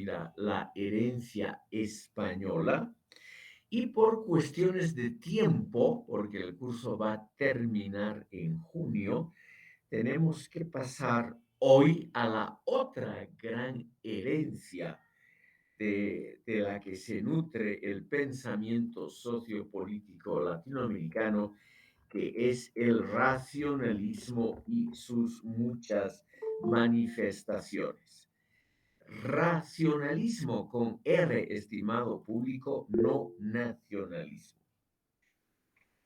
rápida la herencia española y por cuestiones de tiempo, porque el curso va a terminar en junio, tenemos que pasar hoy a la otra gran herencia de la que se nutre el pensamiento sociopolítico latinoamericano, que es el racionalismo y sus muchas manifestaciones. Racionalismo con R, estimado público, no nacionalismo.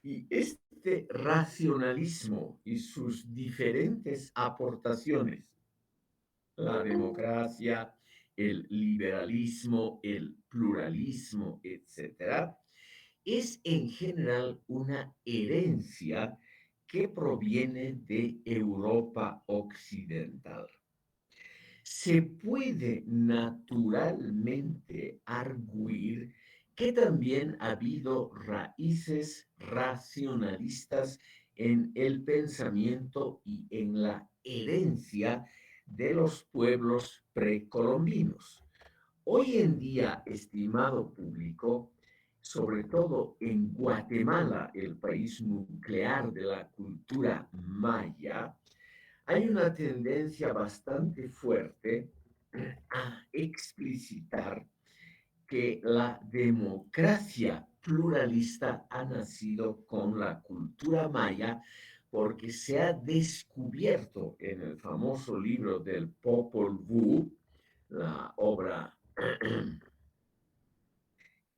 Y este racionalismo y sus diferentes aportaciones, la democracia, el liberalismo, el pluralismo, etcétera, es en general una herencia que proviene de Europa occidental. Se puede naturalmente arguir que también ha habido raíces racionalistas en el pensamiento y en la herencia de los pueblos precolombinos. Hoy en día, estimado público, sobre todo en Guatemala, el país nuclear de la cultura maya, hay una tendencia bastante fuerte a explicitar que la democracia pluralista ha nacido con la cultura maya porque se ha descubierto en el famoso libro del Popol Vuh, la obra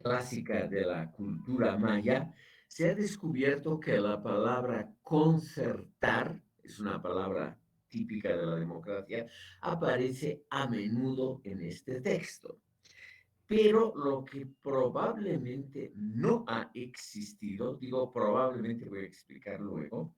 clásica de la cultura maya, se ha descubierto que la palabra concertar, es una palabra típica de la democracia, aparece a menudo en este texto. Pero lo que probablemente no ha existido, digo probablemente, voy a explicar luego,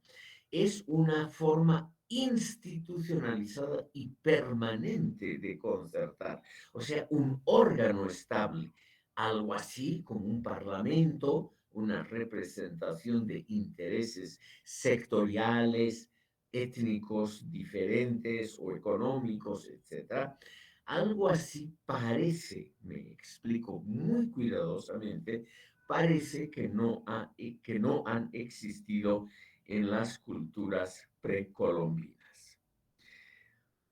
es una forma institucionalizada y permanente de concertar, o sea, un órgano estable, algo así como un parlamento, una representación de intereses sectoriales, étnicos diferentes o económicos, etcétera. Algo así parece, me explico muy cuidadosamente, parece que no han existido en las culturas precolombinas.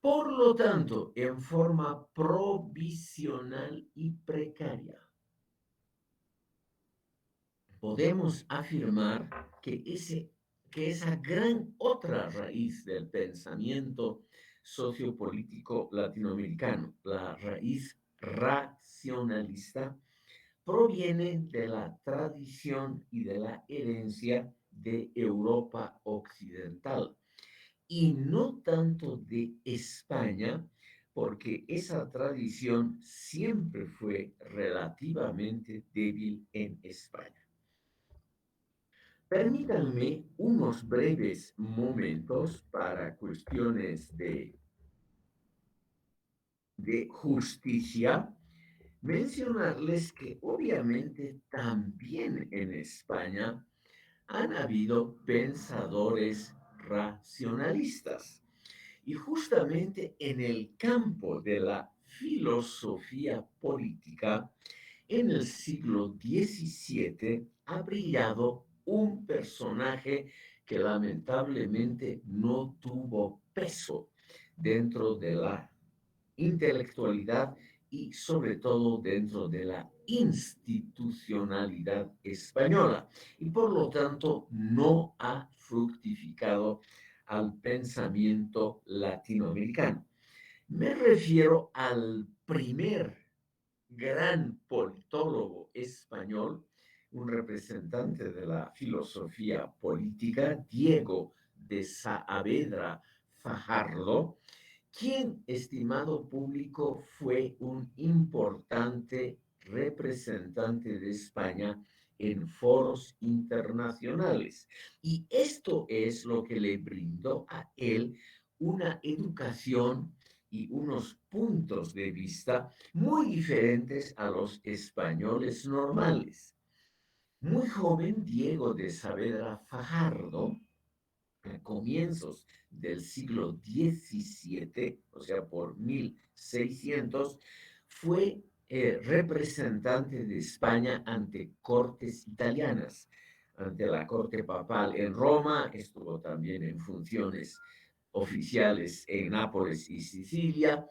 Por lo tanto, en forma provisional y precaria, podemos afirmar que esa gran otra raíz del pensamiento sociopolítico latinoamericano, la raíz racionalista, proviene de la tradición y de la herencia de Europa occidental y no tanto de España, porque esa tradición siempre fue relativamente débil en España. Permítanme unos breves momentos para cuestiones de justicia, mencionarles que obviamente también en España han habido pensadores racionalistas. Y justamente en el campo de la filosofía política, en el siglo XVII ha brillado un personaje que lamentablemente no tuvo peso dentro de la intelectualidad y sobre todo dentro de la institucionalidad española y por lo tanto no ha fructificado al pensamiento latinoamericano. Me refiero al primer gran politólogo español, un representante de la filosofía política, Diego de Saavedra Fajardo, quien, estimado público, fue un importante representante de España en foros internacionales. Y esto es lo que le brindó a él una educación y unos puntos de vista muy diferentes a los españoles normales. Muy joven, Diego de Saavedra Fajardo, a comienzos del siglo XVII, o sea, por 1600, fue representante de España ante cortes italianas, ante la corte papal en Roma, estuvo también en funciones oficiales en Nápoles y Sicilia,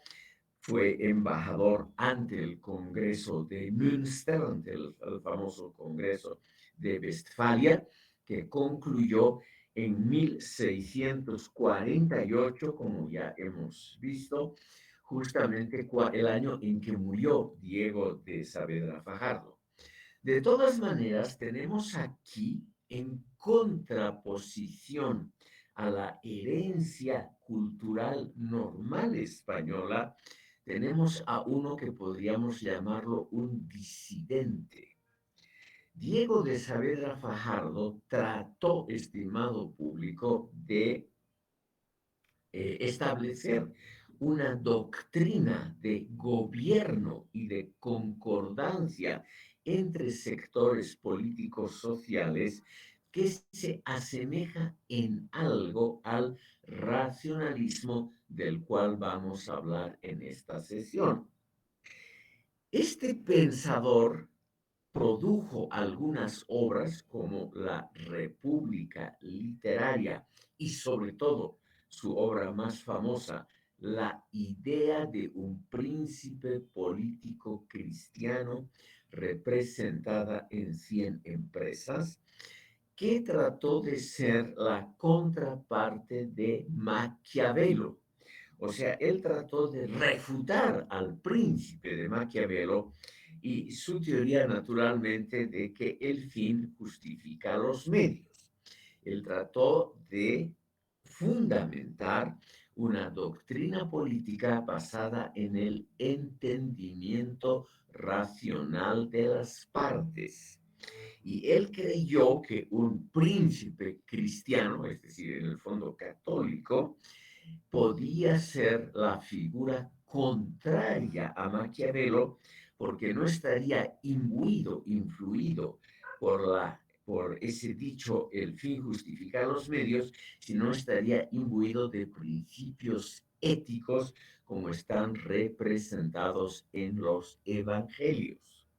fue embajador ante el Congreso de Münster, ante el famoso Congreso de Westfalia, que concluyó en 1648, como ya hemos visto, justamente el año en que murió Diego de Saavedra Fajardo. De todas maneras, tenemos aquí en contraposición a la herencia cultural normal española, tenemos a uno que podríamos llamarlo un disidente. Diego de Saavedra Fajardo trató, estimado público, de establecer una doctrina de gobierno y de concordancia entre sectores políticos sociales que se asemeja en algo al racionalismo del cual vamos a hablar en esta sesión. Este pensador produjo algunas obras como La República Literaria y sobre todo su obra más famosa, La idea de un príncipe político cristiano representada en 100 empresas, que trató de ser la contraparte de Maquiavelo. O sea, él trató de refutar al príncipe de Maquiavelo y su teoría naturalmente de que el fin justifica los medios. Él trató de fundamentar una doctrina política basada en el entendimiento racional de las partes. Y él creyó que un príncipe cristiano, es decir, en el fondo católico, podía ser la figura contraria a Maquiavelo porque no estaría imbuido, influido por ese dicho, el fin justifica los medios, sino estaría imbuido de principios éticos como están representados en los evangelios.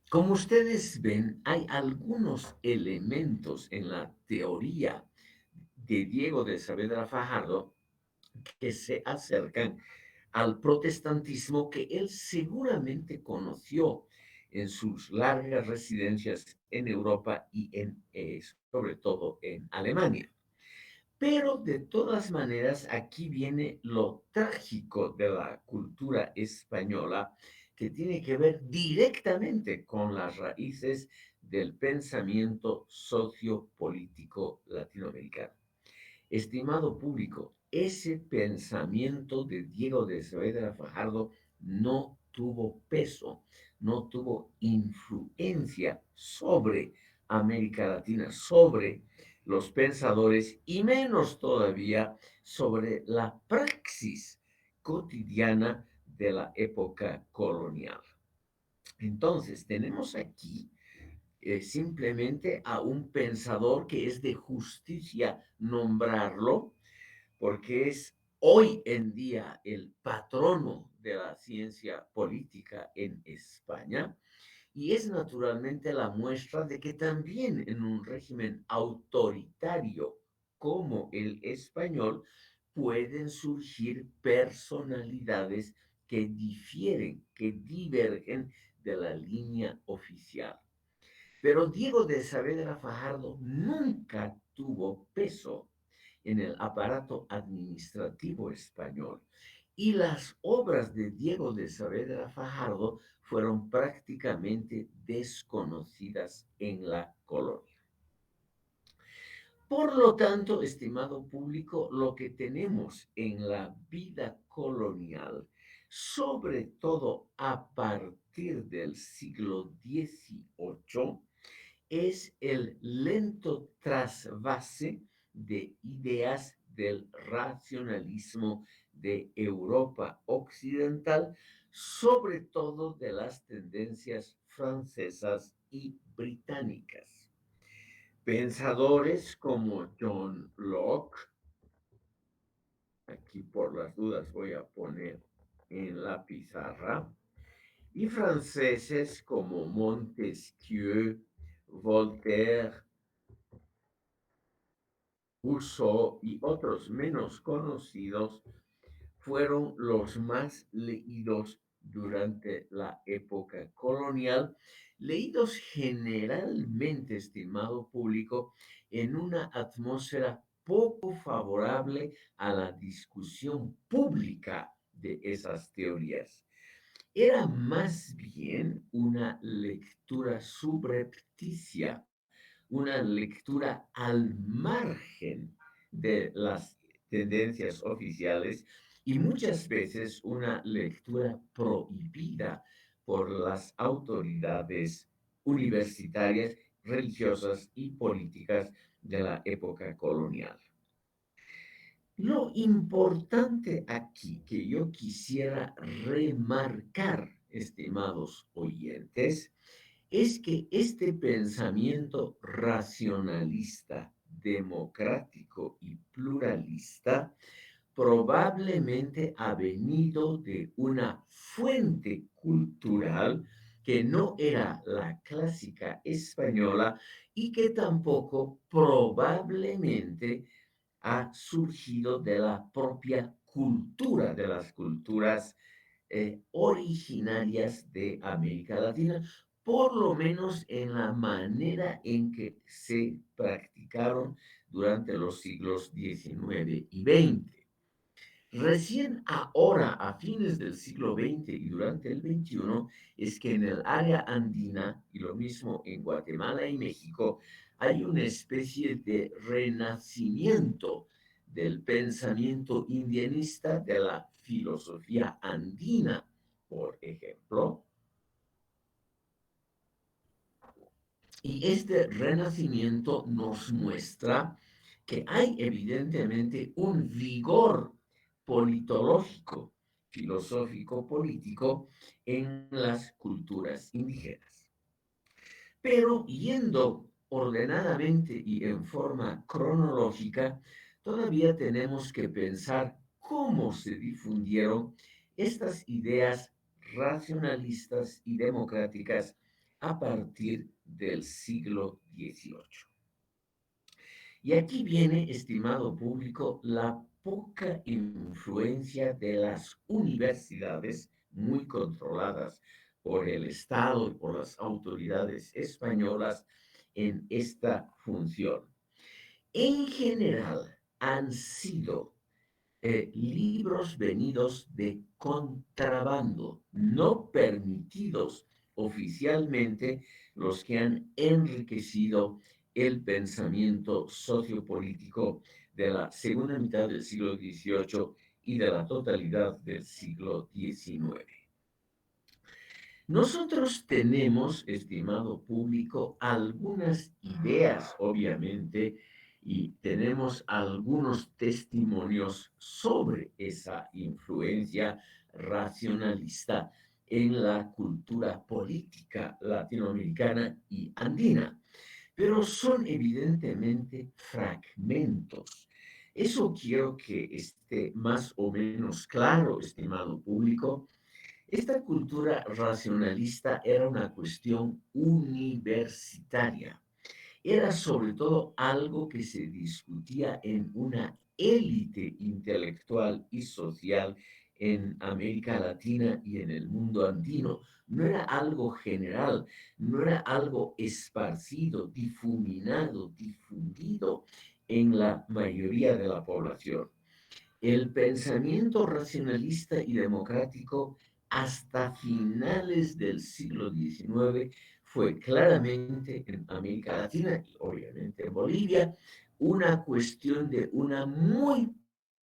Como ustedes ven, hay algunos elementos en la teoría de Diego de Saavedra Fajardo que se acercan al protestantismo que él seguramente conoció en sus largas residencias en Europa y sobre todo en Alemania. Pero de todas maneras, aquí viene lo trágico de la cultura española, que tiene que ver directamente con las raíces del pensamiento sociopolítico latinoamericano. Estimado público, ese pensamiento de Diego de Saavedra Fajardo no tuvo peso, no tuvo influencia sobre América Latina, sobre los pensadores y menos todavía sobre la praxis cotidiana de la época colonial. Entonces, tenemos aquí simplemente a un pensador que es de justicia nombrarlo, porque es hoy en día el patrono de la ciencia política en España y es naturalmente la muestra de que también en un régimen autoritario como el español pueden surgir personalidades que difieren, que divergen de la línea oficial. Pero Diego de Saavedra Fajardo nunca tuvo peso en el aparato administrativo español y las obras de Diego de Saavedra Fajardo fueron prácticamente desconocidas en la colonia. Por lo tanto, estimado público, lo que tenemos en la vida colonial, sobre todo a partir del siglo XVIII, es el lento trasvase de ideas del racionalismo de Europa Occidental, sobre todo de las tendencias francesas y británicas. Pensadores como John Locke, aquí por las dudas voy a poner en la pizarra, y franceses como Montesquieu, Voltaire, Rousseau y otros menos conocidos fueron los más leídos durante la época colonial, leídos generalmente, estimado público, en una atmósfera poco favorable a la discusión pública de esas teorías. Era más bien una lectura subrepticia, una lectura al margen de las tendencias oficiales y muchas veces una lectura prohibida por las autoridades universitarias, religiosas y políticas de la época colonial. Lo importante aquí que yo quisiera remarcar, estimados oyentes, es que este pensamiento racionalista, democrático y pluralista probablemente ha venido de una fuente cultural que no era la clásica española y que tampoco probablemente ha surgido de la propia cultura, de las culturas originarias de América Latina, por lo menos en la manera en que se practicaron durante los siglos XIX y XX. Recién ahora, a fines del siglo XX y durante el XXI, es que en el área andina, y lo mismo en Guatemala y México, hay una especie de renacimiento del pensamiento indianista, de la filosofía andina, por ejemplo. Y este renacimiento nos muestra que hay evidentemente un vigor politológico, filosófico, político en las culturas indígenas. Pero yendo ordenadamente y en forma cronológica, todavía tenemos que pensar cómo se difundieron estas ideas racionalistas y democráticas a partir del siglo XVIII. Y aquí viene, estimado público, la poca influencia de las universidades muy controladas por el Estado y por las autoridades españolas en esta función. En general, han sido libros venidos de contrabando, no permitidos oficialmente, los que han enriquecido el pensamiento sociopolítico de la segunda mitad del siglo XVIII y de la totalidad del siglo XIX. Nosotros tenemos, estimado público, algunas ideas, obviamente, y tenemos algunos testimonios sobre esa influencia racionalista en la cultura política latinoamericana y andina, pero son evidentemente fragmentos. Eso quiero que esté más o menos claro, estimado público. Esta cultura racionalista era una cuestión universitaria. Era sobre todo algo que se discutía en una élite intelectual y social en América Latina y en el mundo andino. No era algo general, no era algo esparcido, difuminado, difundido en la mayoría de la población. El pensamiento racionalista y democrático hasta finales del siglo XIX fue claramente en América Latina y obviamente en Bolivia una cuestión de una muy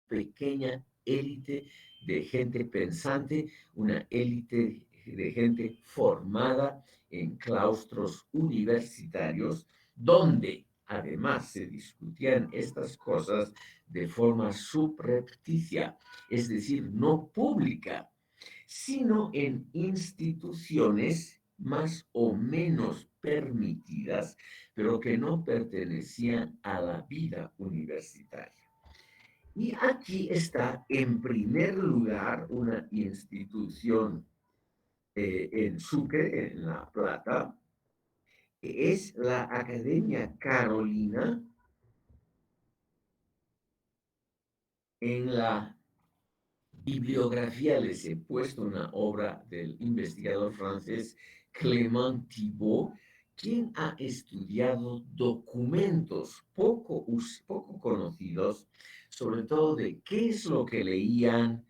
pequeña élite de gente pensante, una élite de gente formada en claustros universitarios, donde además se discutían estas cosas de forma subrepticia, es decir, no pública, sino en instituciones más o menos permitidas, pero que no pertenecían a la vida universitaria. Y aquí está, en primer lugar, una institución en Sucre, en La Plata, que es la Academia Carolina. En la bibliografía les he puesto una obra del investigador francés Clément Thibault, quien ha estudiado documentos poco conocidos, sobre todo de qué es lo que leían,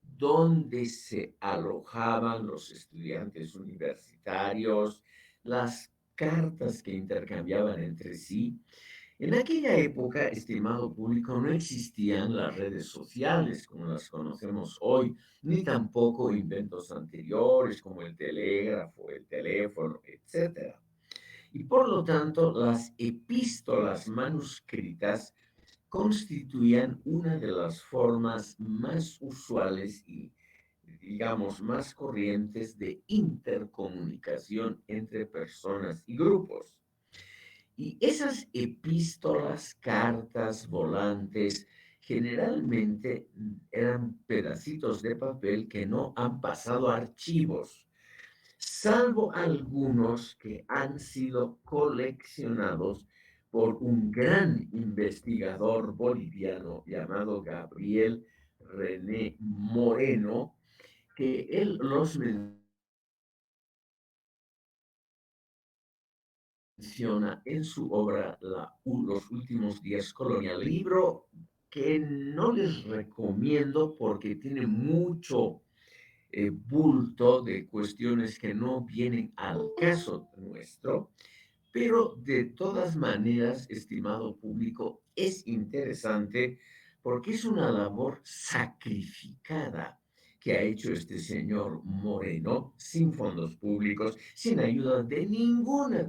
dónde se alojaban los estudiantes universitarios, las cartas que intercambiaban entre sí. En aquella época, estimado público, no existían las redes sociales como las conocemos hoy, ni tampoco inventos anteriores como el telégrafo, el teléfono, etcétera. Y por lo tanto, las epístolas manuscritas constituían una de las formas más usuales y, digamos, más corrientes de intercomunicación entre personas y grupos. Y esas epístolas, cartas, volantes, generalmente eran pedacitos de papel que no han pasado a archivos, salvo algunos que han sido coleccionados por un gran investigador boliviano llamado Gabriel René Moreno, que él los menciona en su obra Los últimos días colonial, libro que no les recomiendo porque tiene mucho bulto de cuestiones que no vienen al caso nuestro, pero de todas maneras, estimado público, es interesante porque es una labor sacrificada que ha hecho este señor Moreno, sin fondos públicos, sin ayuda de ninguna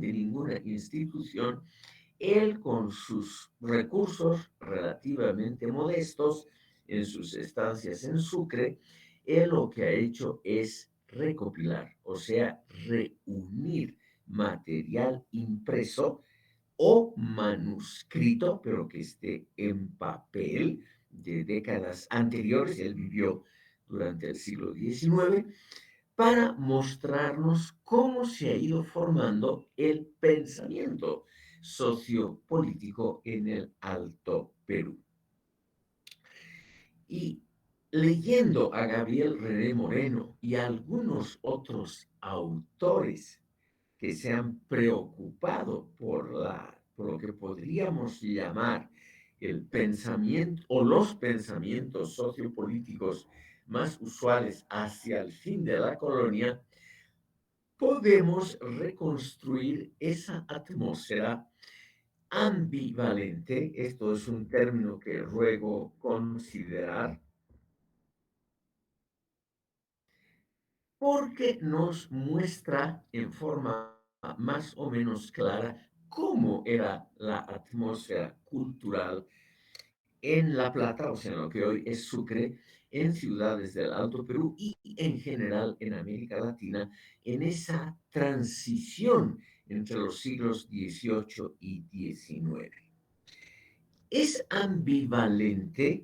institución, él con sus recursos relativamente modestos en sus estancias en Sucre, él lo que ha hecho es recopilar, o sea, reunir material impreso o manuscrito, pero que esté en papel de décadas anteriores. Él vivió durante el siglo XIX para mostrarnos cómo se ha ido formando el pensamiento sociopolítico en el Alto Perú. Y leyendo a Gabriel René Moreno y a algunos otros autores que se han preocupado por lo que podríamos llamar el pensamiento o los pensamientos sociopolíticos más usuales hacia el fin de la colonia, podemos reconstruir esa atmósfera ambivalente. Esto es un término que ruego considerar porque nos muestra en forma más o menos clara cómo era la atmósfera cultural en La Plata, o sea, en lo que hoy es Sucre, en ciudades del Alto Perú y en general en América Latina, en esa transición entre los siglos XVIII y XIX. Es ambivalente,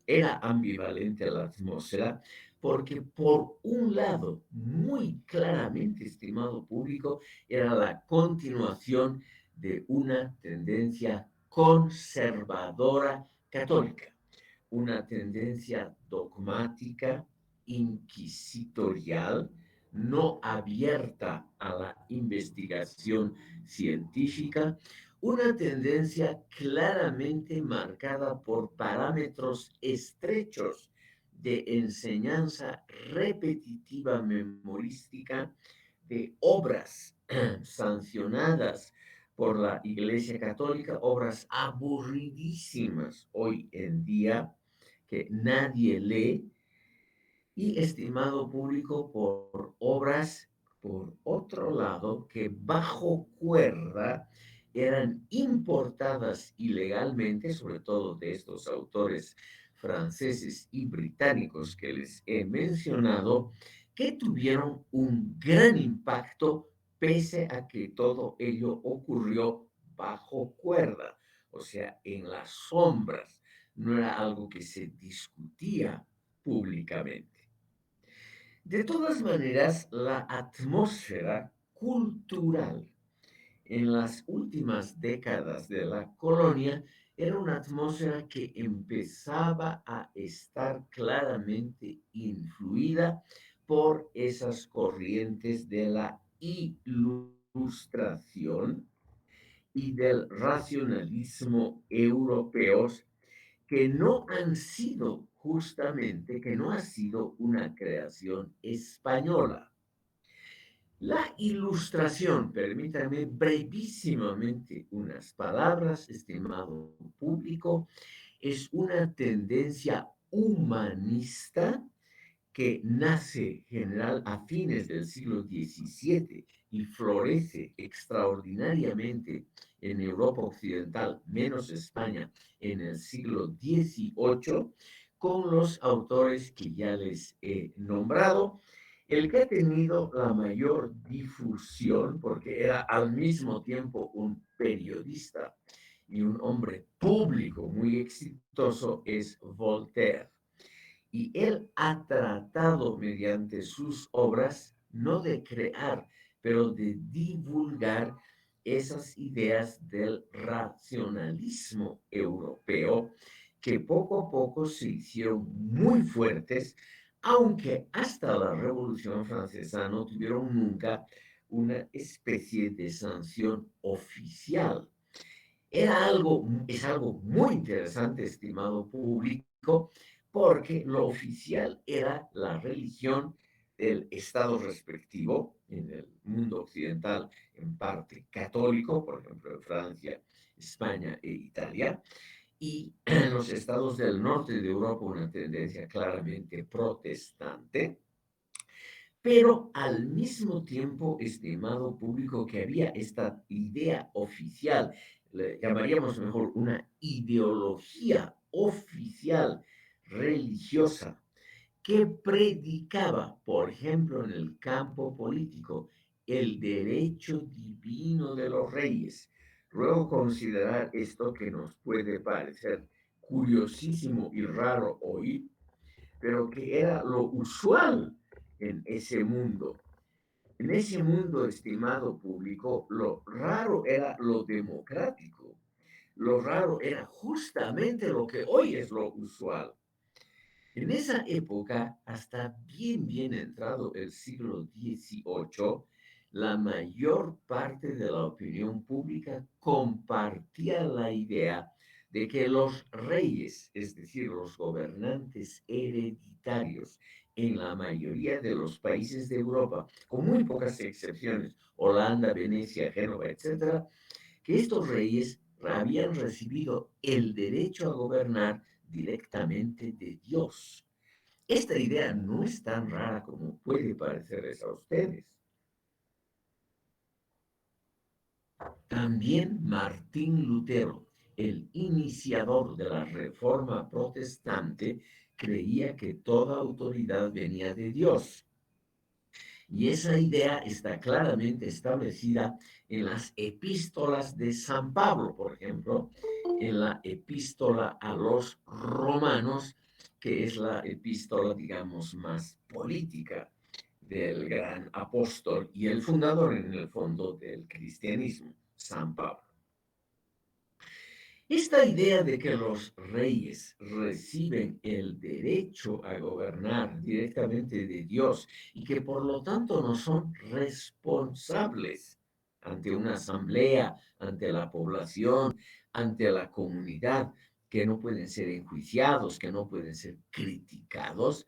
era ambivalente la atmósfera, porque por un lado, muy claramente, estimado público, era la continuación de una tendencia conservadora católica, una tendencia dogmática, inquisitorial, no abierta a la investigación científica, una tendencia claramente marcada por parámetros estrechos de enseñanza repetitiva memorística de obras sancionadas por la Iglesia Católica, obras aburridísimas hoy en día que nadie lee, y estimado público por obras, por otro lado, que bajo cuerda eran importadas ilegalmente, sobre todo de estos autores franceses y británicos que les he mencionado, que tuvieron un gran impacto pese a que todo ello ocurrió bajo cuerda, o sea, en las sombras no era algo que se discutía públicamente. De todas maneras, la atmósfera cultural en las últimas décadas de la colonia era una atmósfera que empezaba a estar claramente influida por esas corrientes de la ilustración y del racionalismo europeos que no han sido justamente, que no ha sido una creación española. La ilustración, permítame brevísimamente unas palabras, estimado público, es una tendencia humanista que nace general a fines del siglo XVII y florece extraordinariamente en Europa Occidental, menos España, en el siglo XVIII, con los autores que ya les he nombrado. El que ha tenido la mayor difusión, porque era al mismo tiempo un periodista y un hombre público muy exitoso, es Voltaire. Y él ha tratado mediante sus obras no de crear, pero de divulgar esas ideas del racionalismo europeo que poco a poco se hicieron muy fuertes, aunque hasta la Revolución Francesa no tuvieron nunca una especie de sanción oficial. Es algo muy interesante, estimado público, porque lo oficial era la religión del estado respectivo, en el mundo occidental, en parte católico, por ejemplo, en Francia, España e Italia, y en los estados del norte de Europa una tendencia claramente protestante, pero al mismo tiempo, estimado público, que había esta idea oficial, le llamaríamos mejor una ideología oficial religiosa, que predicaba, por ejemplo, en el campo político, el derecho divino de los reyes. Luego considerar esto que nos puede parecer curiosísimo y raro hoy, pero que era lo usual en ese mundo. En ese mundo, estimado público, lo raro era lo democrático. Lo raro era justamente lo que hoy es lo usual. En esa época, hasta bien entrado el siglo XVIII, la mayor parte de la opinión pública compartía la idea de que los reyes, es decir, los gobernantes hereditarios en la mayoría de los países de Europa, con muy pocas excepciones, Holanda, Venecia, Génova, etcétera, que estos reyes habían recibido el derecho a gobernar directamente de Dios. Esta idea no es tan rara como puede parecerles a ustedes. También Martín Lutero, el iniciador de la Reforma Protestante, creía que toda autoridad venía de Dios. Y esa idea está claramente establecida en las epístolas de San Pablo, por ejemplo, en la epístola a los romanos, que es la epístola, digamos, más política del gran apóstol y el fundador, en el fondo, del cristianismo, San Pablo. Esta idea de que los reyes reciben el derecho a gobernar directamente de Dios y que por lo tanto no son responsables ante una asamblea, ante la población, ante la comunidad, que no pueden ser enjuiciados, que no pueden ser criticados,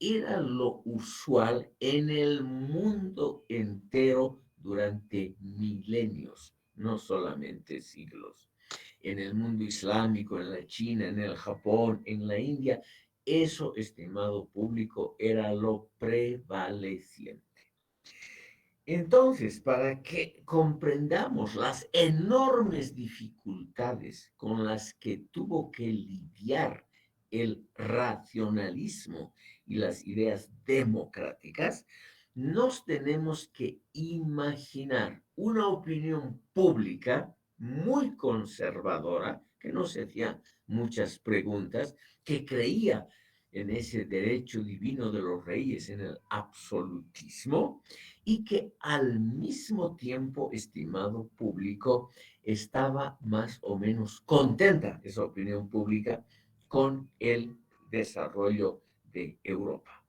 era lo usual en el mundo entero durante milenios, no solamente siglos. En el mundo islámico, en la China, en el Japón, en la India, eso, estimado público, era lo prevaleciente. Entonces, para que comprendamos las enormes dificultades con las que tuvo que lidiar el racionalismo y las ideas democráticas, nos tenemos que imaginar una opinión pública muy conservadora, que no se hacía muchas preguntas, que creía en ese derecho divino de los reyes, en el absolutismo, y que al mismo tiempo, estimado público, estaba más o menos contenta, esa opinión pública, con el desarrollo de Europa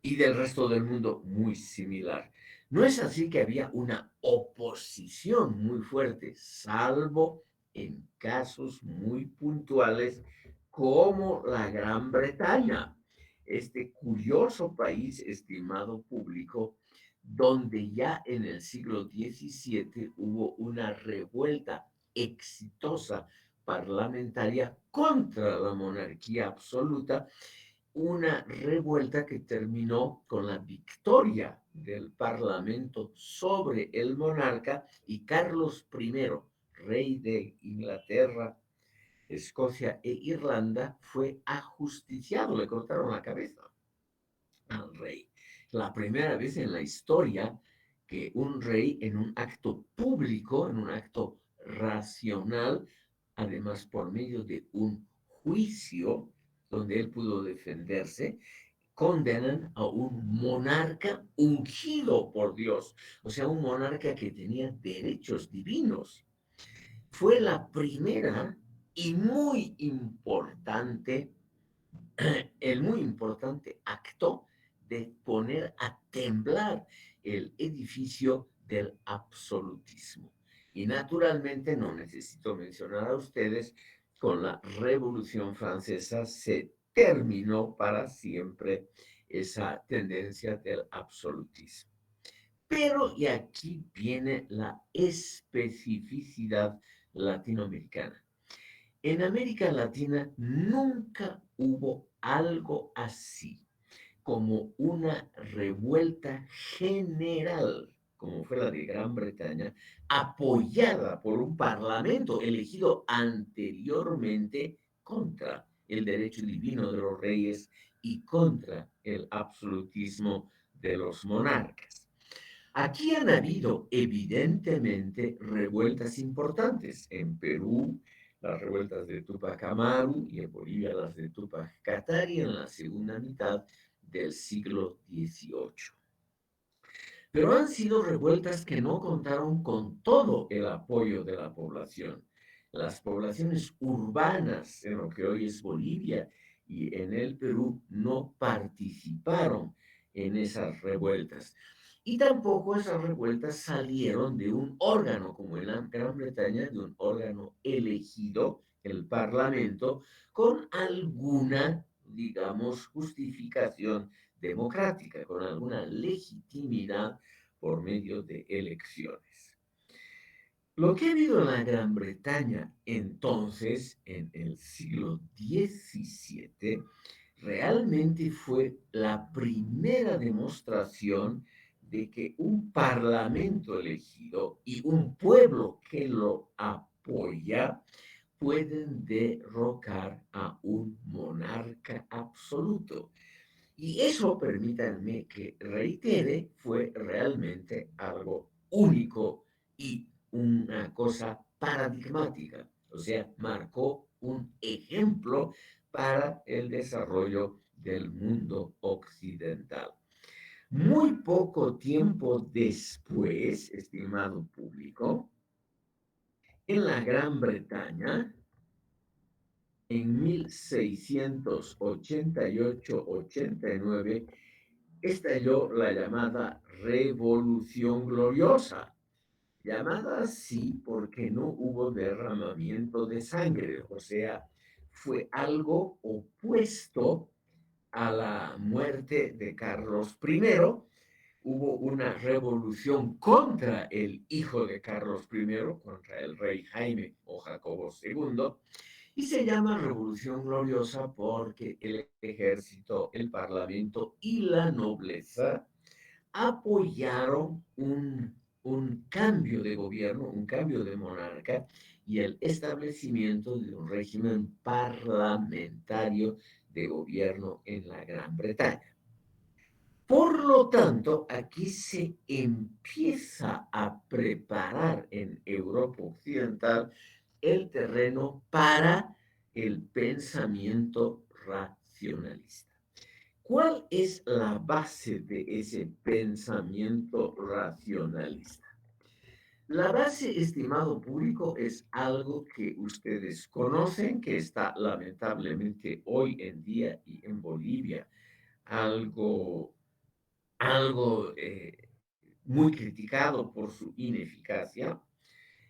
y del resto del mundo muy similar. No es así que había una oposición muy fuerte, salvo en casos muy puntuales como la Gran Bretaña, este curioso país, estimado público, donde ya en el siglo XVII hubo una revuelta exitosa parlamentaria contra la monarquía absoluta, una revuelta que terminó con la victoria del Parlamento sobre el monarca, y Carlos I, rey de Inglaterra, Escocia e Irlanda, fue ajusticiado, le cortaron la cabeza al rey. La primera vez en la historia que un rey, en un acto público, en un acto racional, además por medio de un juicio donde él pudo defenderse, condenan a un monarca ungido por Dios, o sea, un monarca que tenía derechos divinos. Fue la primera y muy importante, el muy importante acto de poner a temblar el edificio del absolutismo. Y naturalmente no necesito mencionar a ustedes, con la Revolución Francesa se terminó para siempre esa tendencia del absolutismo. Pero, y aquí viene la especificidad latinoamericana. En América Latina nunca hubo algo así como una revuelta general, como fue la de Gran Bretaña, apoyada por un parlamento elegido anteriormente contra el derecho divino de los reyes y contra el absolutismo de los monarcas. Aquí han habido evidentemente revueltas importantes. En Perú, las revueltas de Tupac Amaru, y en Bolivia las de Tupac Katari en la segunda mitad del siglo XVIII. Pero han sido revueltas que no contaron con todo el apoyo de la población. Las poblaciones urbanas en lo que hoy es Bolivia y en el Perú no participaron en esas revueltas. Y tampoco esas revueltas salieron de un órgano, como en la Gran Bretaña, de un órgano elegido, el Parlamento, con alguna, digamos, justificación democrática, con alguna legitimidad por medio de elecciones. Lo que ha habido en la Gran Bretaña entonces, en el siglo XVII, realmente fue la primera demostración de que un parlamento elegido y un pueblo que lo apoya pueden derrocar a un monarca absoluto. Y eso, permítanme que reitere, fue realmente algo único y una cosa paradigmática. O sea, marcó un ejemplo para el desarrollo del mundo occidental. Muy poco tiempo después, estimado público, en la Gran Bretaña, en 1688-89, estalló la llamada Revolución Gloriosa, llamada así porque no hubo derramamiento de sangre, o sea, fue algo opuesto a la muerte de Carlos I. Hubo una revolución contra el hijo de Carlos I, contra el rey Jaime o Jacobo II, y se llama Revolución Gloriosa porque el ejército, el parlamento y la nobleza apoyaron un cambio de gobierno, un cambio de monarca y el establecimiento de un régimen parlamentario de gobierno en la Gran Bretaña. Por lo tanto, aquí se empieza a preparar en Europa Occidental el terreno para el pensamiento racionalista. ¿Cuál es la base de ese pensamiento racionalista? La base, estimado público, es algo que ustedes conocen, que está lamentablemente hoy en día y en Bolivia, algo, algo muy criticado por su ineficacia.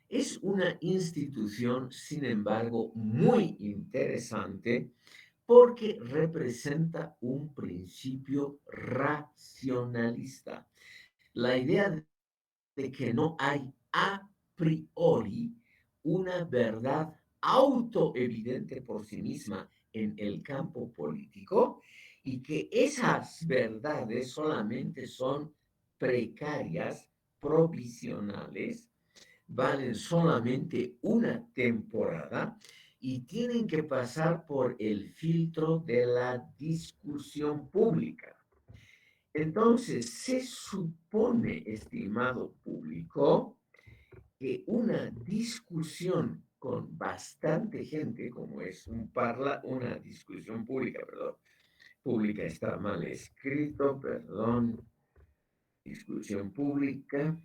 Es una institución, sin embargo, muy interesante porque representa un principio racionalista. La idea de que no hay a priori una verdad autoevidente por sí misma en el campo político y que esas verdades solamente son precarias, provisionales, valen solamente una temporada y tienen que pasar por el filtro de la discusión pública. Entonces, se supone, estimado público, que una discusión con bastante gente, como es una discusión pública, perdón, pública está mal escrito, perdón, discusión pública,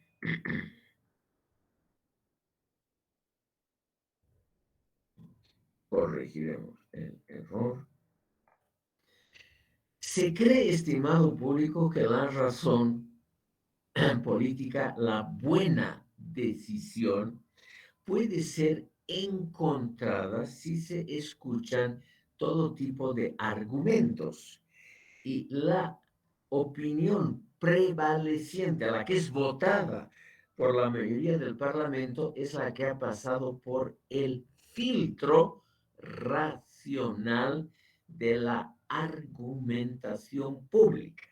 corregiremos el error. Se cree, estimado público, que la razón política, la buena decisión, puede ser encontrada si se escuchan todo tipo de argumentos y la opinión prevaleciente, la que es votada por la mayoría del Parlamento, es la que ha pasado por el filtro racional de la argumentación pública.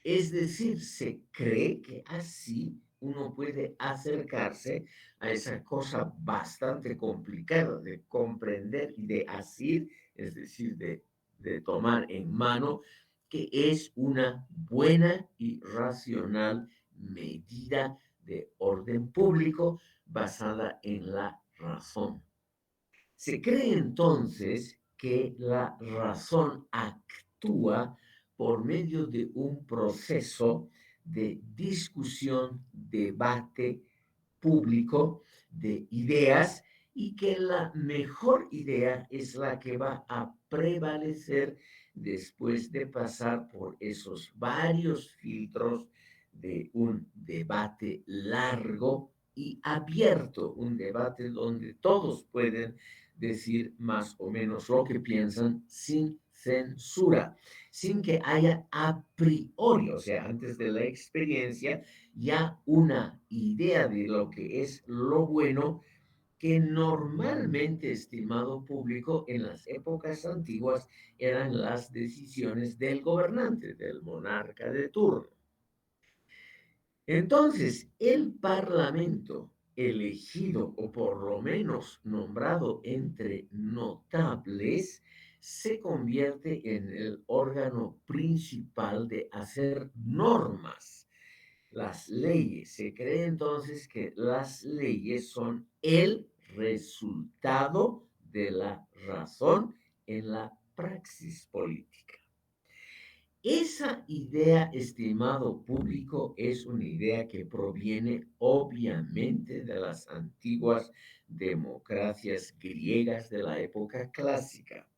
Es decir, se cree que así uno puede acercarse a esa cosa bastante complicada de comprender y de asir, es decir, de tomar en mano, que es una buena y racional medida de orden público basada en la razón. Se cree entonces que la razón actúa por medio de un proceso de discusión, debate público de ideas y que la mejor idea es la que va a prevalecer después de pasar por esos varios filtros de un debate largo y abierto, un debate donde todos pueden decir más o menos lo que piensan sin censura, sin que haya a priori, o sea, antes de la experiencia, ya una idea de lo que es lo bueno que normalmente, estimado público, en las épocas antiguas eran las decisiones del gobernante, del monarca de turno. Entonces, el Parlamento elegido o por lo menos nombrado entre notables se convierte en el órgano principal de hacer normas. Las leyes. Se cree entonces que las leyes son el resultado de la razón en la praxis política. Esa idea, estimado público, es una idea que proviene obviamente de las antiguas democracias griegas de la época clásica,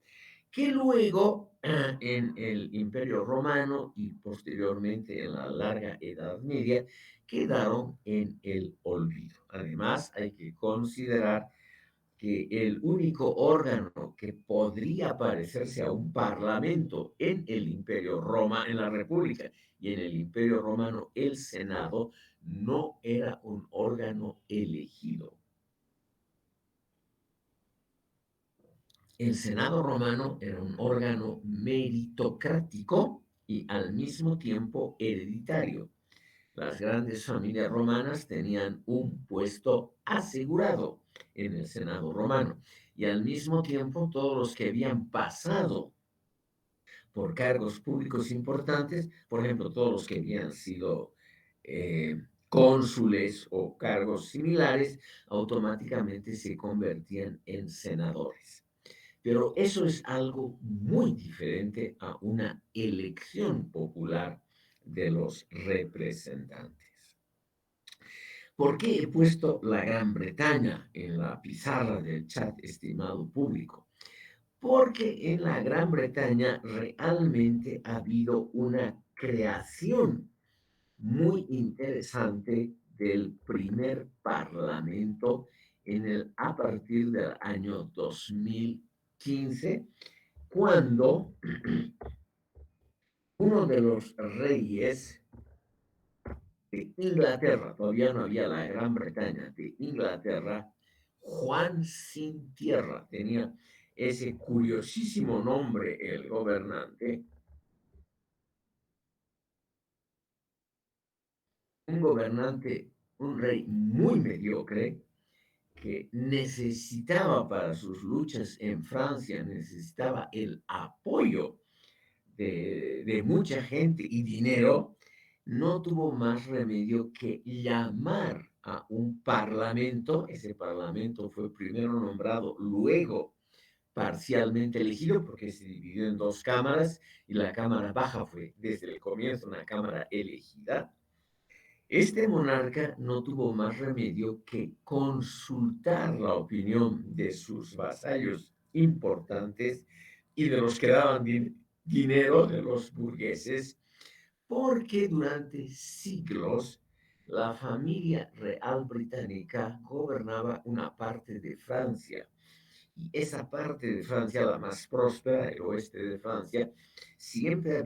que luego en el Imperio Romano y posteriormente en la larga Edad Media quedaron en el olvido. Además, hay que considerar que el único órgano que podría parecerse a un parlamento en el Imperio Roma, en la República y en el Imperio Romano, el Senado, no era un órgano elegido. El Senado romano era un órgano meritocrático y al mismo tiempo hereditario. Las grandes familias romanas tenían un puesto asegurado en el Senado romano y al mismo tiempo todos los que habían pasado por cargos públicos importantes, por ejemplo, todos los que habían sido cónsules o cargos similares, automáticamente se convertían en senadores. Pero eso es algo muy diferente a una elección popular de los representantes. ¿Por qué he puesto la Gran Bretaña en la pizarra del chat, estimado público? Porque en la Gran Bretaña realmente ha habido una creación muy interesante del primer parlamento a partir del año 2015, cuando uno de los reyes de Inglaterra, todavía no había la Gran Bretaña, de Inglaterra, Juan Sin Tierra, tenía ese curiosísimo nombre el gobernante, un gobernante, un rey muy mediocre, que necesitaba para sus luchas en Francia, necesitaba el apoyo de mucha gente y dinero, no tuvo más remedio que llamar a un parlamento. Ese parlamento fue primero nombrado, luego parcialmente elegido, porque se dividió en dos cámaras, y la cámara baja fue desde el comienzo una cámara elegida. Este monarca no tuvo más remedio que consultar la opinión de sus vasallos importantes y de los que daban dinero, de los burgueses, porque durante siglos la familia real británica gobernaba una parte de Francia. Y esa parte de Francia, la más próspera, el oeste de Francia, siempre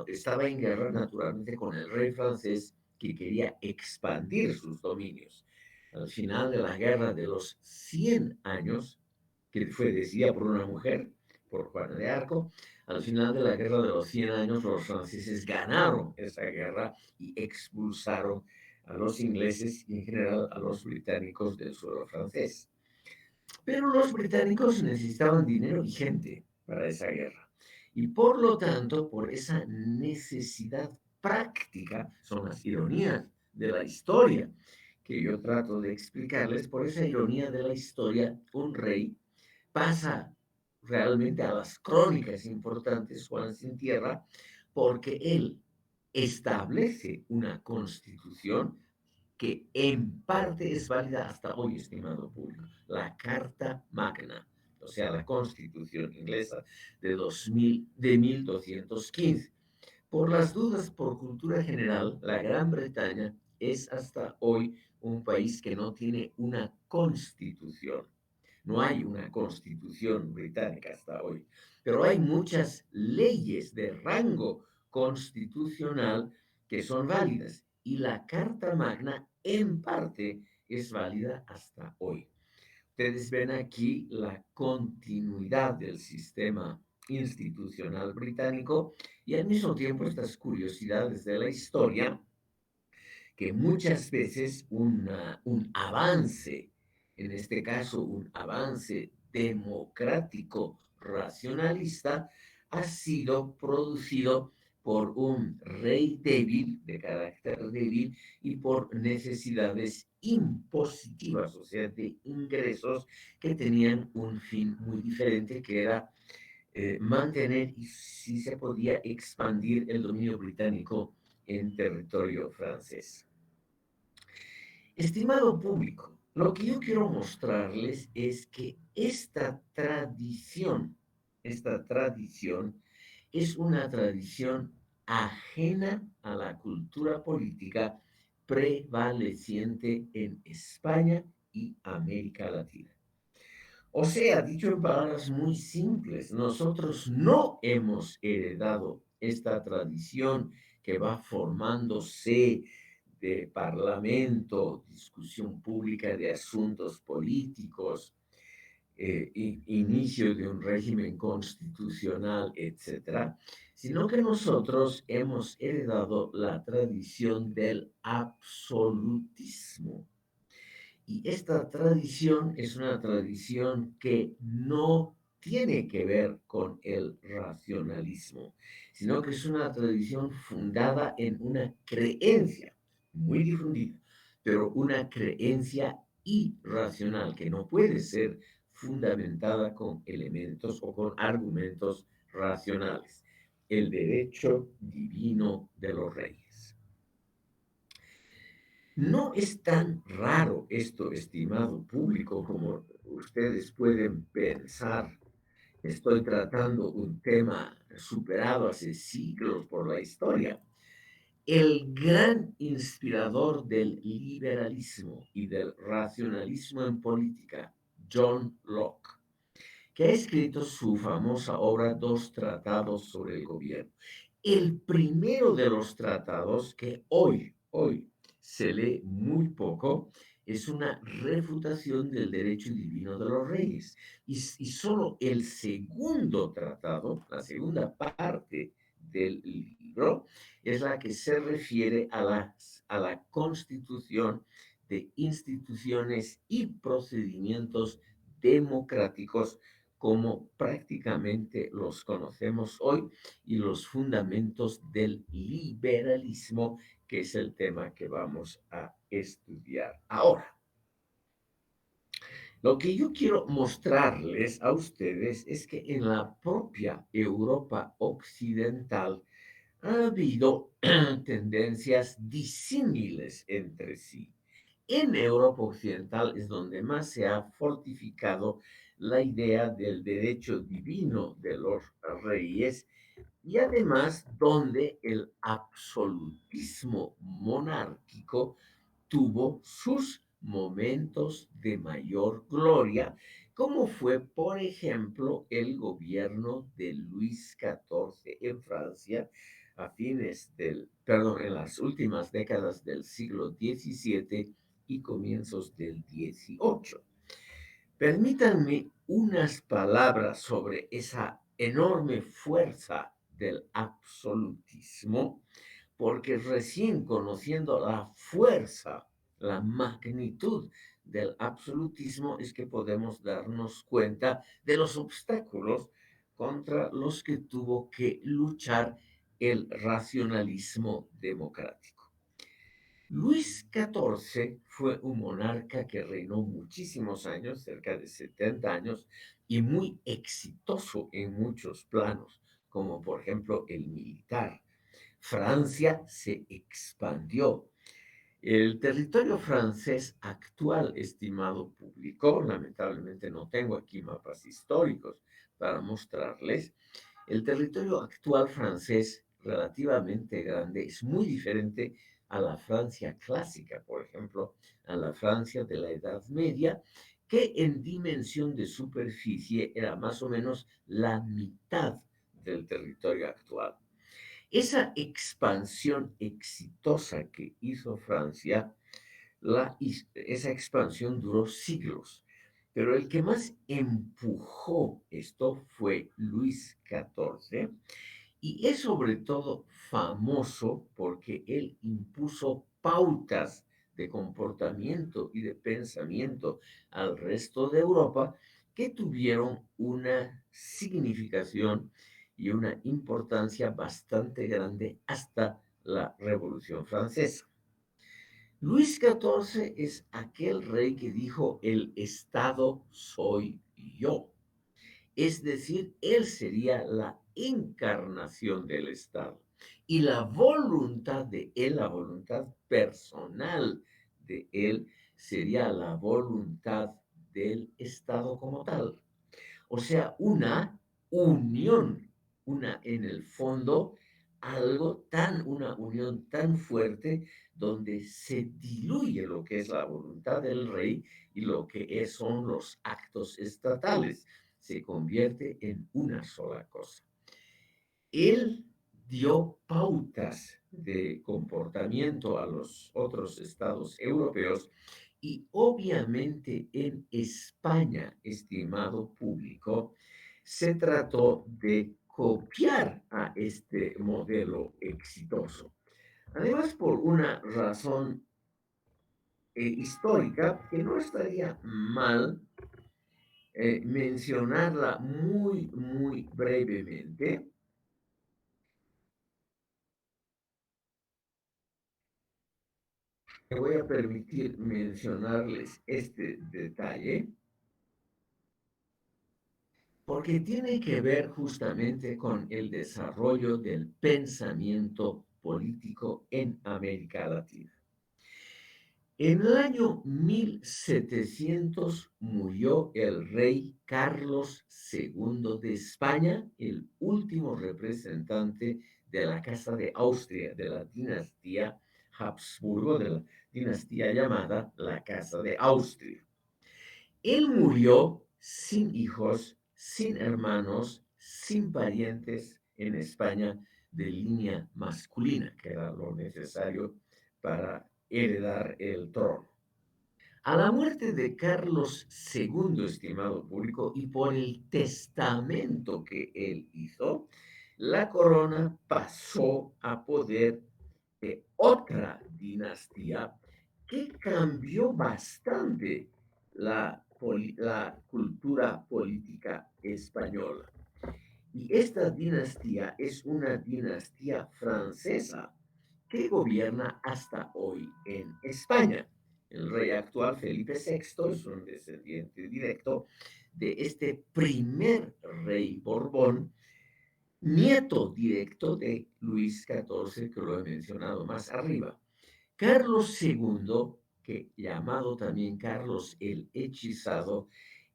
estaba en guerra naturalmente con el rey francés, que quería expandir sus dominios. Al final de la guerra de los 100 años, que fue decidida por una mujer, por Juana de Arco, al final de la guerra de los 100 años, los franceses ganaron esa guerra y expulsaron a los ingleses y en general a los británicos del suelo francés. Pero los británicos necesitaban dinero y gente para esa guerra. Y por lo tanto, por esa necesidad práctica, son las ironías de la historia que yo trato de explicarles. Por esa ironía de la historia, un rey pasa realmente a las crónicas importantes, Juan Sin Tierra, porque él establece una constitución que en parte es válida hasta hoy, estimado público, la Carta Magna, o sea, la Constitución inglesa de 1215. Por las dudas, por cultura general, la Gran Bretaña es hasta hoy un país que no tiene una constitución. No hay una constitución británica hasta hoy, pero hay muchas leyes de rango constitucional que son válidas y la Carta Magna en parte es válida hasta hoy. Ustedes ven aquí la continuidad del sistema institucional británico y al mismo tiempo estas curiosidades de la historia que muchas veces un avance, en este caso un avance democrático racionalista, ha sido producido por un rey débil, de carácter débil, y por necesidades impositivas, o sea, de ingresos que tenían un fin muy diferente, que era mantener y si se podía expandir el dominio británico en territorio francés. Estimado público, lo que yo quiero mostrarles es que esta tradición es una tradición ajena a la cultura política prevaleciente en España y América Latina. O sea, dicho en palabras muy simples, nosotros no hemos heredado esta tradición que va formándose de parlamento, discusión pública de asuntos políticos, inicio de un régimen constitucional, etcétera, sino que nosotros hemos heredado la tradición del absolutismo. Y esta tradición es una tradición que no tiene que ver con el racionalismo, sino que es una tradición fundada en una creencia. muy difundida, pero una creencia irracional que no puede ser fundamentada con elementos o con argumentos racionales. El derecho divino de los reyes. No es tan raro esto, estimado público, como ustedes pueden pensar. Estoy tratando un tema superado hace siglos por la historia. El gran inspirador del liberalismo y del racionalismo en política, John Locke, que ha escrito su famosa obra Dos tratados sobre el gobierno. El primero de los tratados que hoy se lee muy poco es una refutación del derecho divino de los reyes. Y solo el segundo tratado, la segunda parte del libro, es la que se refiere a la constitución de instituciones y procedimientos democráticos como prácticamente los conocemos hoy y los fundamentos del liberalismo, que es el tema que vamos a estudiar ahora. Lo que yo quiero mostrarles a ustedes es que en la propia Europa occidental ha habido tendencias disímiles entre sí. En Europa Occidental es donde más se ha fortificado la idea del derecho divino de los reyes y además donde el absolutismo monárquico tuvo sus momentos de mayor gloria, como fue, por ejemplo, el gobierno de Luis XIV en Francia en las últimas décadas del siglo XVII y comienzos del XVIII. Permítanme unas palabras sobre esa enorme fuerza del absolutismo, porque recién conociendo la fuerza, la magnitud del absolutismo es que podemos darnos cuenta de los obstáculos contra los que tuvo que luchar el racionalismo democrático. Luis XIV fue un monarca que reinó muchísimos años, cerca de 70 años, y muy exitoso en muchos planos, como por ejemplo el militar. Francia se expandió. El territorio francés actual, estimado público, lamentablemente no tengo aquí mapas históricos para mostrarles, el territorio actual francés, relativamente grande, es muy diferente a la Francia clásica, por ejemplo, a la Francia de la Edad Media, que en dimensión de superficie era más o menos la mitad del territorio actual. Esa expansión exitosa que hizo Francia, esa expansión duró siglos, pero el que más empujó esto fue Luis XIV y es sobre todo famoso porque él impuso pautas de comportamiento y de pensamiento al resto de Europa que tuvieron una significación y una importancia bastante grande hasta la Revolución Francesa. Luis XIV es aquel rey que dijo, el Estado soy yo. Es decir, él sería la encarnación del Estado. Y la voluntad de él, la voluntad personal de él, sería la voluntad del Estado como tal. O sea, una unión, en el fondo, una unión tan fuerte donde se diluye lo que es la voluntad del rey y lo que son los actos estatales. Se convierte en una sola cosa. Él dio pautas de comportamiento a los otros estados europeos y obviamente en España, estimado público, se trató de copiar a este modelo exitoso. Además, por una razón histórica que no estaría mal mencionarla muy brevemente. Me voy a permitir mencionarles este detalle porque tiene que ver justamente con el desarrollo del pensamiento político en América Latina. En el año 1700 murió el rey Carlos II de España, el último representante de la Casa de Austria, de la dinastía Habsburgo, de la dinastía llamada la Casa de Austria. Él murió sin hijos, sin hermanos, sin parientes en España de línea masculina, que era lo necesario para heredar el trono. A la muerte de Carlos II, estimado público, y por el testamento que él hizo, la corona pasó a poder de otra dinastía que cambió bastante la cultura política española. Y esta dinastía es una dinastía francesa que gobierna hasta hoy en España. El rey actual, Felipe VI, es un descendiente directo de este primer rey Borbón, nieto directo de Luis XIV, que lo he mencionado más arriba. Carlos II, que llamado también Carlos el Hechizado,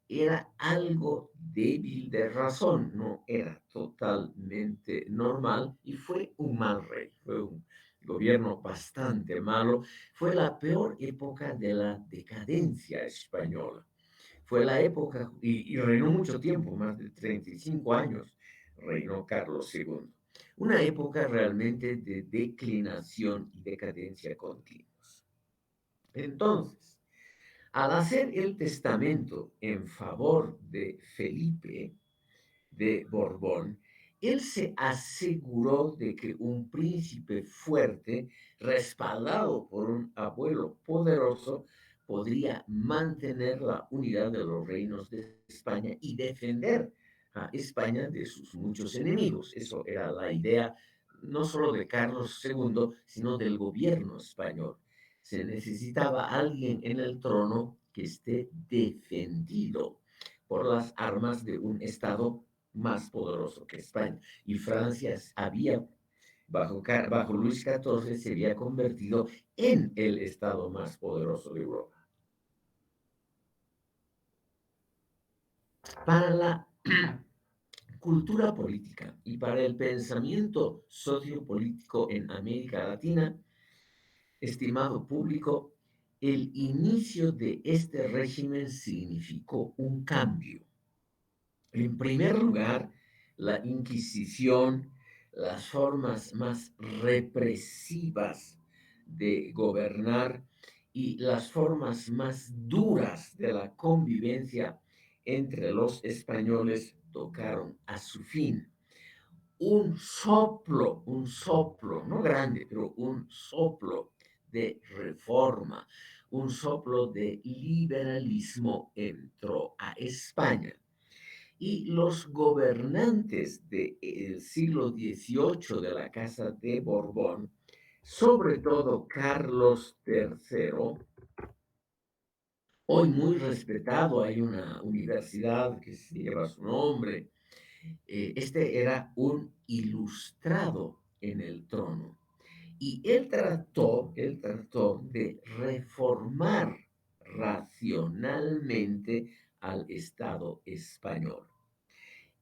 era algo débil de razón, no era totalmente normal y fue un mal rey, fue un gobierno bastante malo, fue la peor época de la decadencia española. Fue la época, y reinó mucho tiempo, más de 35 años reinó Carlos II. Una época realmente de declinación y decadencia continuos. Entonces, al hacer el testamento en favor de Felipe de Borbón, él se aseguró de que un príncipe fuerte, respaldado por un abuelo poderoso, podría mantener la unidad de los reinos de España y defender a España de sus muchos enemigos. Eso era la idea no solo de Carlos II, sino del gobierno español. Se necesitaba alguien en el trono que esté defendido por las armas de un Estado más poderoso que España. Y Francia había, bajo Luis XIV, se había convertido en el Estado más poderoso de Europa. Para la cultura política y para el pensamiento sociopolítico en América Latina, estimado público, el inicio de este régimen significó un cambio. En primer lugar, la Inquisición, las formas más represivas de gobernar y las formas más duras de la convivencia entre los españoles tocaron a su fin. Un soplo, no grande, pero un soplo de reforma, un soplo de liberalismo entró a España. Y los gobernantes del siglo XVIII de la Casa de Borbón, sobre todo Carlos III, hoy muy respetado, hay una universidad que lleva su nombre, este era un ilustrado en el trono. Y él trató de reformar racionalmente al Estado español.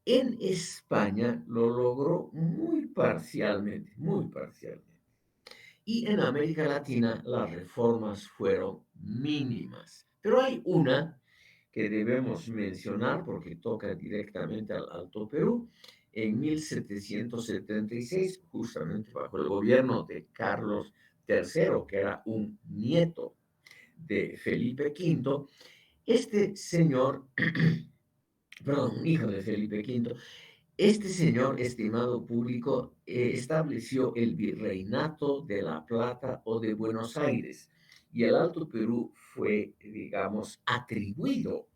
En España lo logró muy parcialmente, muy parcialmente. Y en América Latina las reformas fueron mínimas. Pero hay una que debemos mencionar porque toca directamente al Alto Perú. En 1776, justamente bajo el gobierno de Carlos III, que era un nieto de Felipe V, este señor, perdón, un hijo de Felipe V, este señor, estimado público, estableció el Virreinato de La Plata o de Buenos Aires y el Alto Perú fue, digamos, atribuido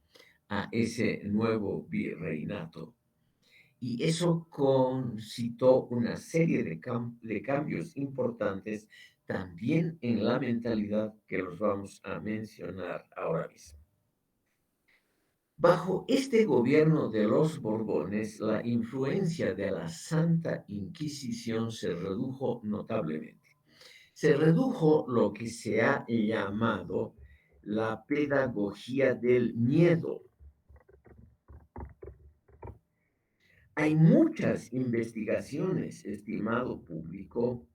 a ese nuevo virreinato. Y eso concitó una serie de cambios importantes también en la mentalidad que los vamos a mencionar ahora mismo. Bajo este gobierno de los Borbones, la influencia de la Santa Inquisición se redujo notablemente. Se redujo lo que se ha llamado la pedagogía del miedo. Hay muchas investigaciones, estimado público,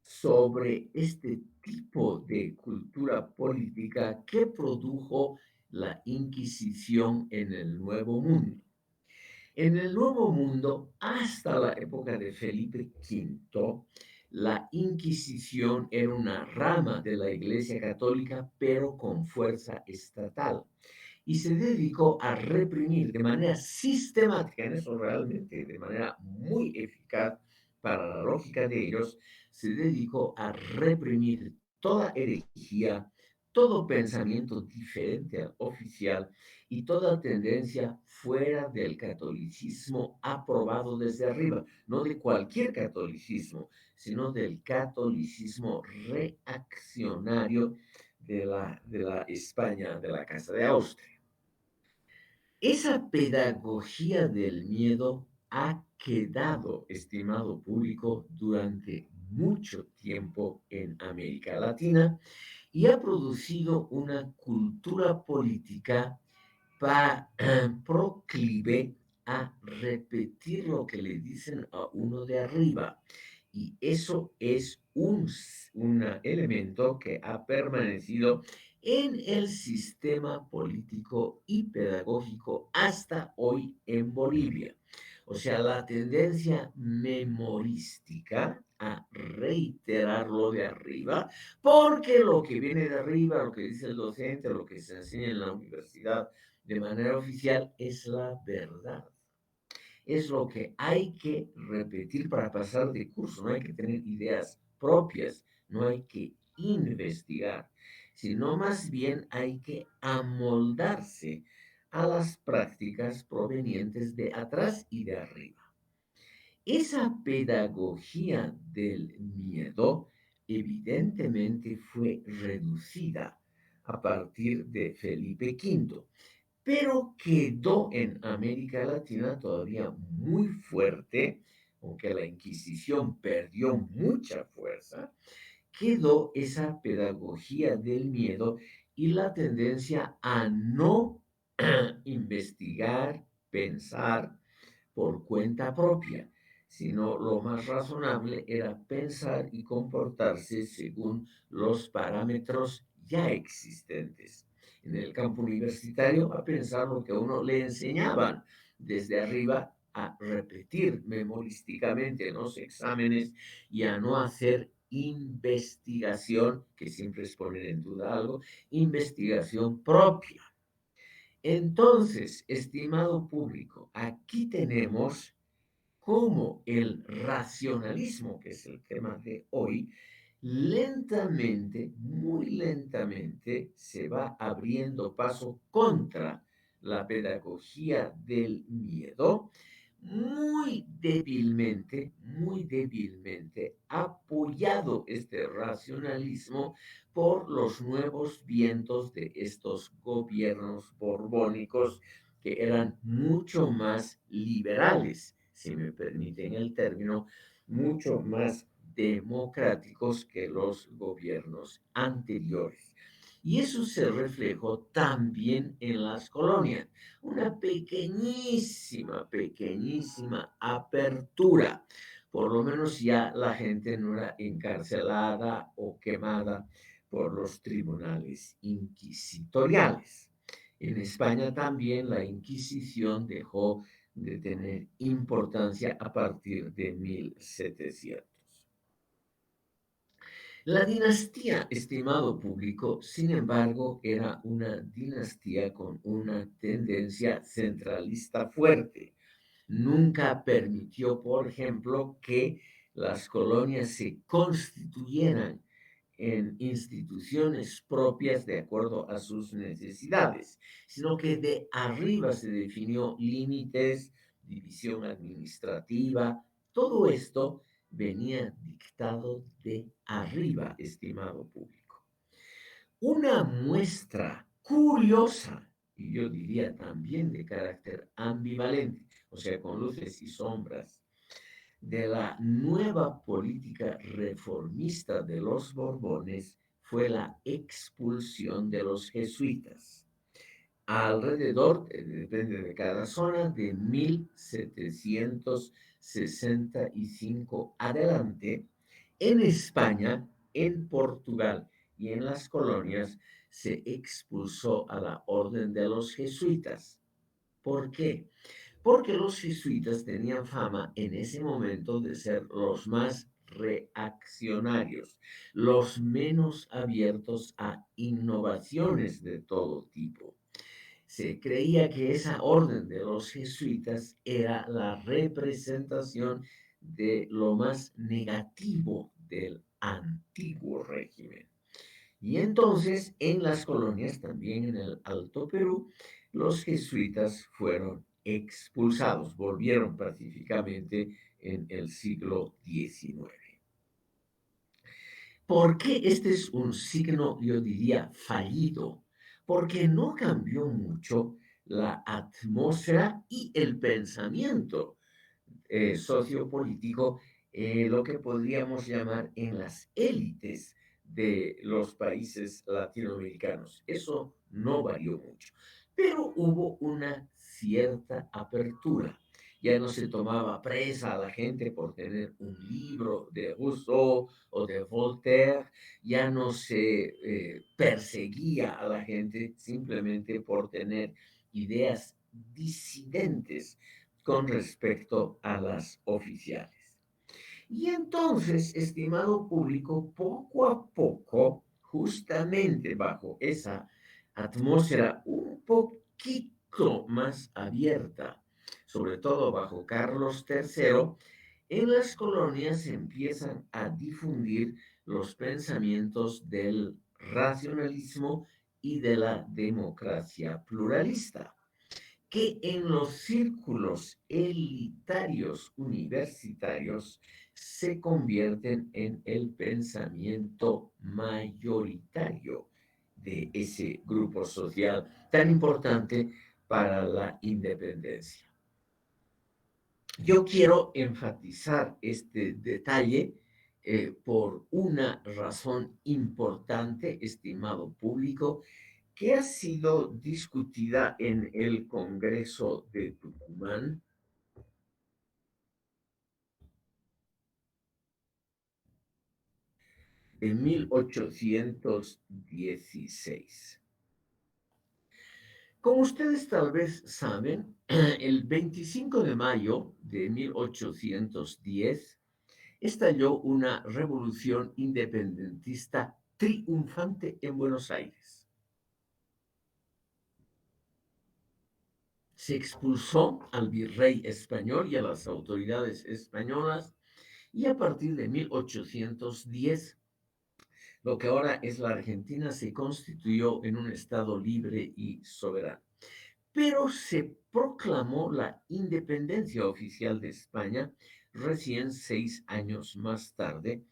sobre este tipo de cultura política que produjo la Inquisición en el Nuevo Mundo. En el Nuevo Mundo, hasta la época de Felipe V, la Inquisición era una rama de la Iglesia Católica, pero con fuerza estatal. Y se dedicó a reprimir de manera sistemática, en eso realmente de manera muy eficaz para la lógica de ellos, se dedicó a reprimir toda herejía, todo pensamiento diferente al oficial y toda tendencia fuera del catolicismo aprobado desde arriba, no de cualquier catolicismo, sino del catolicismo reaccionario de la España, de la Casa de Austria. Esa pedagogía del miedo ha quedado, estimado público, durante mucho tiempo en América Latina y ha producido una cultura política proclive a repetir lo que le dicen a uno de arriba. Y eso es un elemento que ha permanecido en el sistema político y pedagógico hasta hoy en Bolivia. O sea, la tendencia memorística a reiterar lo de arriba, porque lo que viene de arriba, lo que dice el docente, lo que se enseña en la universidad de manera oficial, es la verdad. Es lo que hay que repetir para pasar de curso. No hay que tener ideas propias, no hay que investigar, sino más bien hay que amoldarse a las prácticas provenientes de atrás y de arriba. Esa pedagogía del miedo evidentemente fue reducida a partir de Felipe V, pero quedó en América Latina todavía muy fuerte, aunque la Inquisición perdió mucha fuerza, quedó esa pedagogía del miedo y la tendencia a no investigar, pensar por cuenta propia, sino lo más razonable era pensar y comportarse según los parámetros ya existentes. En el campo universitario, a pensar lo que a uno le enseñaban desde arriba, a repetir memorísticamente en los exámenes y a no hacer investigación, que siempre es poner en duda algo, investigación propia. Entonces, estimado público, aquí tenemos cómo el racionalismo, que es el tema de hoy, lentamente, muy lentamente, se va abriendo paso contra la pedagogía del miedo, muy débilmente, apoyado este racionalismo por los nuevos vientos de estos gobiernos borbónicos que eran mucho más liberales, si me permiten el término, mucho más democráticos que los gobiernos anteriores. Y eso se reflejó también en las colonias. Una pequeñísima apertura. Por lo menos ya la gente no era encarcelada o quemada por los tribunales inquisitoriales. En España también la Inquisición dejó de tener importancia a partir de 1700. La dinastía, estimado público, sin embargo, era una dinastía con una tendencia centralista fuerte. Nunca permitió, por ejemplo, que las colonias se constituyeran en instituciones propias de acuerdo a sus necesidades, sino que de arriba se definió límites, división administrativa, todo esto venía dictado de arriba, estimado público. Una muestra curiosa, y yo diría también de carácter ambivalente, o sea, con luces y sombras, de la nueva política reformista de los Borbones fue la expulsión de los jesuitas. Alrededor, depende de cada zona, de 1765 adelante, en España, en Portugal y en las colonias se expulsó a la orden de los jesuitas. ¿Por qué? Porque los jesuitas tenían fama en ese momento de ser los más reaccionarios, los menos abiertos a innovaciones de todo tipo. Se creía que esa orden de los jesuitas era la representación de lo más negativo del antiguo régimen. Y entonces en las colonias, también en el Alto Perú, los jesuitas fueron expulsados, volvieron pacíficamente en el siglo XIX. ¿Por qué este es un signo, yo diría, fallido? Porque no cambió mucho la atmósfera y el pensamiento sociopolítico, lo que podríamos llamar en las élites de los países latinoamericanos. Eso no varió mucho, pero hubo una cierta apertura. Ya no se tomaba presa a la gente por tener un libro de Rousseau o de Voltaire, ya no se perseguía a la gente simplemente por tener ideas disidentes con respecto a las oficiales. Y entonces, estimado público, poco a poco, justamente bajo esa atmósfera un poquito más abierta, sobre todo bajo Carlos III, en las colonias se empiezan a difundir los pensamientos del racionalismo y de la democracia pluralista que en los círculos elitarios universitarios se convierten en el pensamiento mayoritario de ese grupo social tan importante para la independencia. Yo quiero enfatizar este detalle por una razón importante, estimado público, que ha sido discutida en el Congreso de Tucumán de 1816. Como ustedes tal vez saben, el 25 de mayo de 1810 estalló una revolución independentista triunfante en Buenos Aires. Se expulsó al virrey español y a las autoridades españolas y a partir de 1810 lo que ahora es la Argentina se constituyó en un Estado libre y soberano. Pero se proclamó la independencia oficial de España recién 6 años más tarde,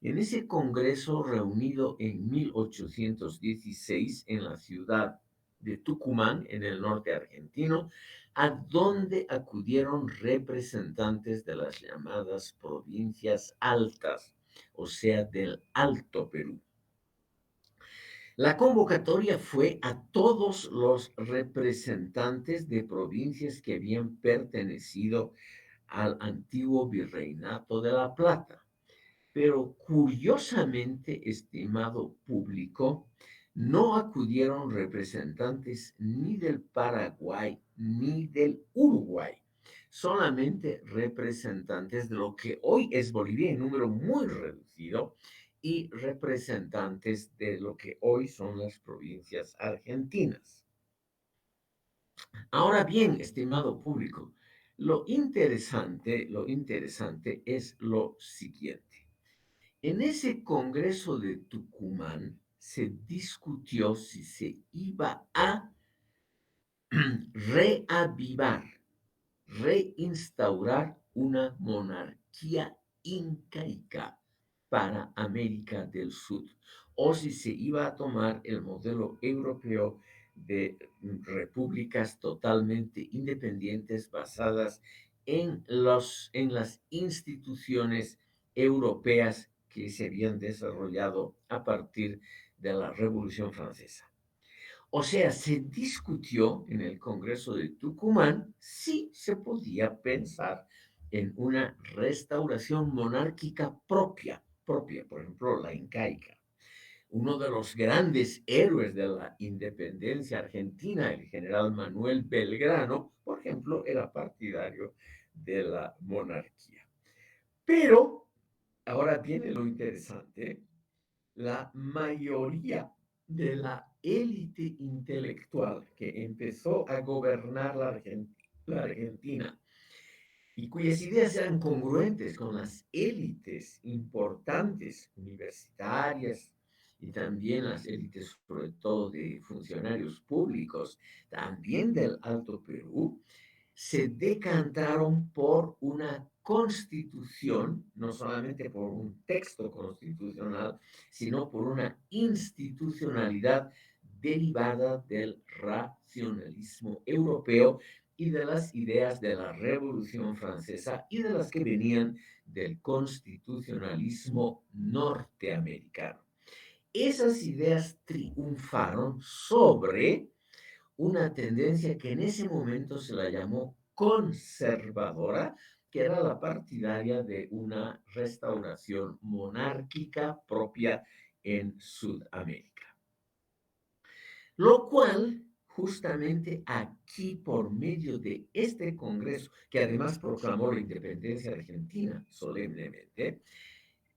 en ese Congreso reunido en 1816 en la ciudad de Tucumán, en el norte argentino, a donde acudieron representantes de las llamadas provincias altas, o sea, del Alto Perú. La convocatoria fue a todos los representantes de provincias que habían pertenecido al antiguo virreinato de La Plata. Pero curiosamente, estimado público, no acudieron representantes ni del Paraguay ni del Uruguay, solamente representantes de lo que hoy es Bolivia en número muy reducido y representantes de lo que hoy son las provincias argentinas. Ahora bien, estimado público, lo interesante es lo siguiente. En ese Congreso de Tucumán se discutió si se iba a reavivar reinstaurar una monarquía incaica para América del Sur, o si se iba a tomar el modelo europeo de repúblicas totalmente independientes basadas en las instituciones europeas que se habían desarrollado a partir de la Revolución Francesa. O sea, se discutió en el Congreso de Tucumán si se podía pensar en una restauración monárquica propia, por ejemplo, la incaica. Uno de los grandes héroes de la independencia argentina, el general Manuel Belgrano, por ejemplo, era partidario de la monarquía. Pero ahora viene lo interesante: la mayoría de la élite intelectual que empezó a gobernar la Argentina y cuyas ideas eran congruentes con las élites importantes universitarias y también las élites, sobre todo de funcionarios públicos, también del Alto Perú, se decantaron por una constitución, no solamente por un texto constitucional, sino por una institucionalidad derivada del racionalismo europeo y de las ideas de la Revolución Francesa y de las que venían del constitucionalismo norteamericano. Esas ideas triunfaron sobre una tendencia que en ese momento se la llamó conservadora, que era la partidaria de una restauración monárquica propia en Sudamérica. Lo cual, justamente aquí, por medio de este Congreso, que además proclamó la independencia argentina solemnemente,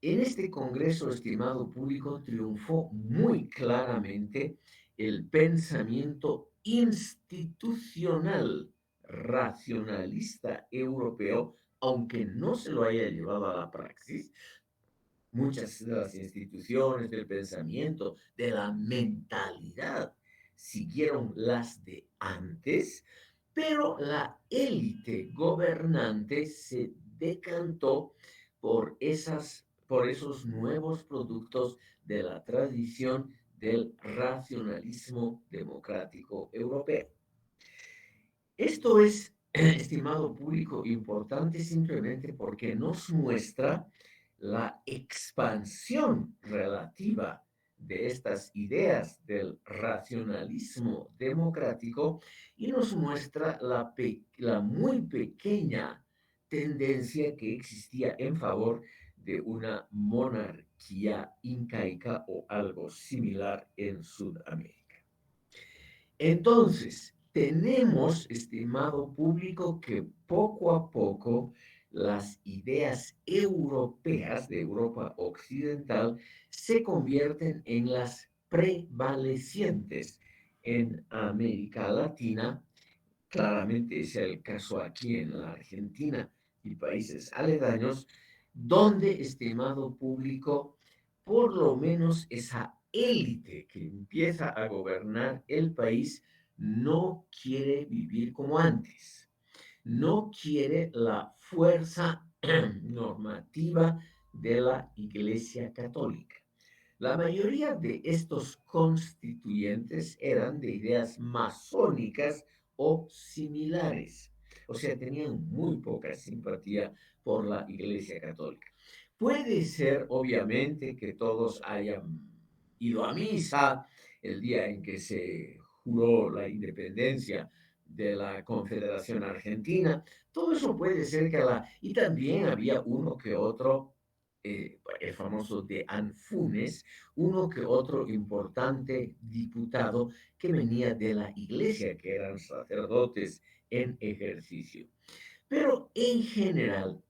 en este Congreso, estimado público, triunfó muy claramente el pensamiento institucional racionalista europeo, aunque no se lo haya llevado a la praxis. Muchas de las instituciones del pensamiento, de la mentalidad, siguieron las de antes, pero la élite gobernante se decantó por esos nuevos productos de la tradición del racionalismo democrático europeo. Esto es, estimado público, importante simplemente porque nos muestra la expansión relativa de estas ideas del racionalismo democrático y nos muestra la muy pequeña tendencia que existía en favor de una monarquía incaica o algo similar en Sudamérica. Entonces, tenemos, estimado público, que poco a poco las ideas europeas de Europa Occidental se convierten en las prevalecientes en América Latina. Claramente es el caso aquí en la Argentina y países aledaños, donde, estimado público, por lo menos esa élite que empieza a gobernar el país no quiere vivir como antes, no quiere la fuerza normativa de la Iglesia Católica. La mayoría de estos constituyentes eran de ideas masónicas o similares, o sea, tenían muy poca simpatía por la Iglesia Católica. Puede ser, obviamente, que todos hayan ido a misa el día en que se juró la independencia de la Confederación Argentina. Todo eso puede ser que Y también había uno que otro, el famoso de Anfunes, uno que otro importante diputado que venía de la iglesia, que eran sacerdotes en ejercicio. Pero en general,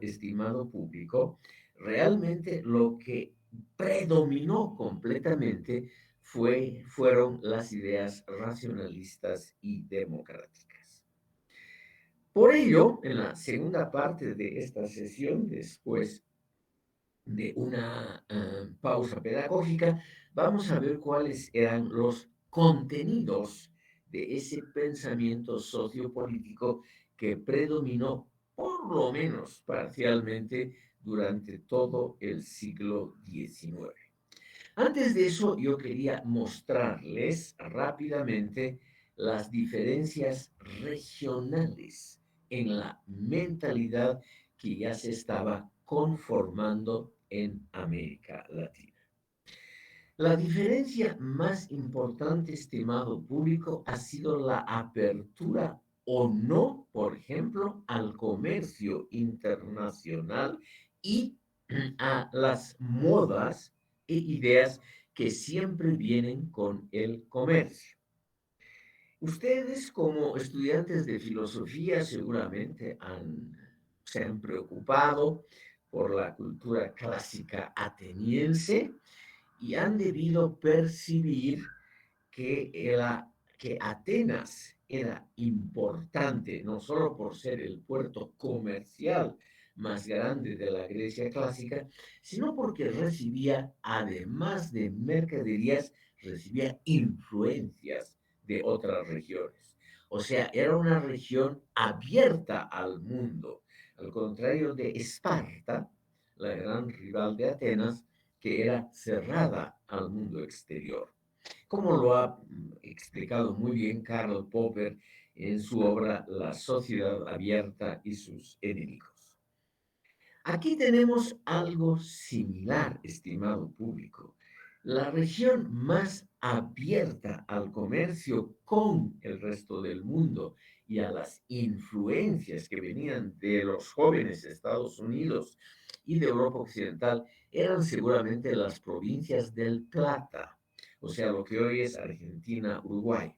estimado público, realmente lo que predominó completamente fueron las ideas racionalistas y democráticas. Por ello, en la segunda parte de esta sesión, después de una pausa pedagógica, vamos a ver cuáles eran los contenidos de ese pensamiento sociopolítico que predominó por lo menos parcialmente durante todo el siglo XIX. Antes de eso, yo quería mostrarles rápidamente las diferencias regionales en la mentalidad que ya se estaba conformando en América Latina. La diferencia más importante, estimado público, ha sido la apertura o no, por ejemplo, al comercio internacional y a las modas e ideas que siempre vienen con el comercio. Ustedes como estudiantes de filosofía seguramente se han preocupado por la cultura clásica ateniense y han debido percibir que, que Atenas era importante no solo por ser el puerto comercial más grande de la Grecia clásica, sino porque recibía, además de mercaderías, recibía influencias de otras regiones. O sea, era una región abierta al mundo, al contrario de Esparta, la gran rival de Atenas, que era cerrada al mundo exterior, como lo ha explicado muy bien Karl Popper en su obra La sociedad abierta y sus enemigos. Aquí tenemos algo similar, estimado público. La región más abierta al comercio con el resto del mundo y a las influencias que venían de los jóvenes Estados Unidos y de Europa Occidental eran seguramente las provincias del Plata, o sea, lo que hoy es Argentina, Uruguay.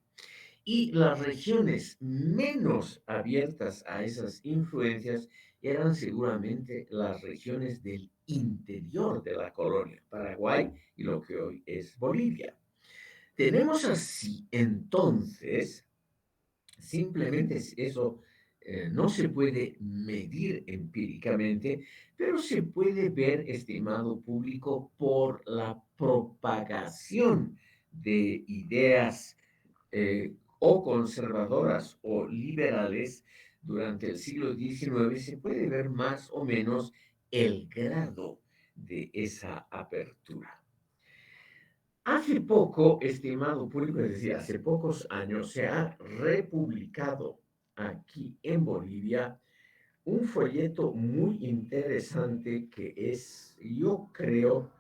Y las regiones menos abiertas a esas influencias eran seguramente las regiones del interior de la colonia, Paraguay y lo que hoy es Bolivia. Tenemos así entonces, simplemente eso no se puede medir empíricamente, pero se puede ver, estimado público, por la propagación de ideas o conservadoras o liberales durante el siglo XIX, se puede ver más o menos el grado de esa apertura. Hace poco, estimado público, es decir, hace pocos años, se ha republicado aquí en Bolivia un folleto muy interesante que es, yo creo,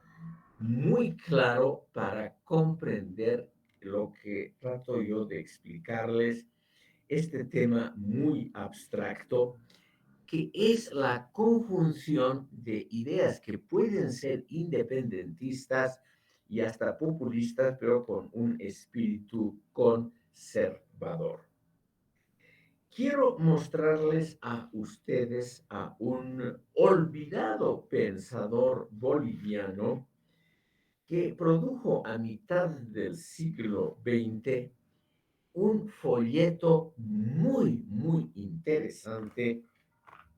muy claro para comprender lo que trato yo de explicarles, este tema muy abstracto, que es la conjunción de ideas que pueden ser independentistas y hasta populistas, pero con un espíritu conservador. Quiero mostrarles a ustedes a un olvidado pensador boliviano que produjo a mitad del siglo XX un folleto muy interesante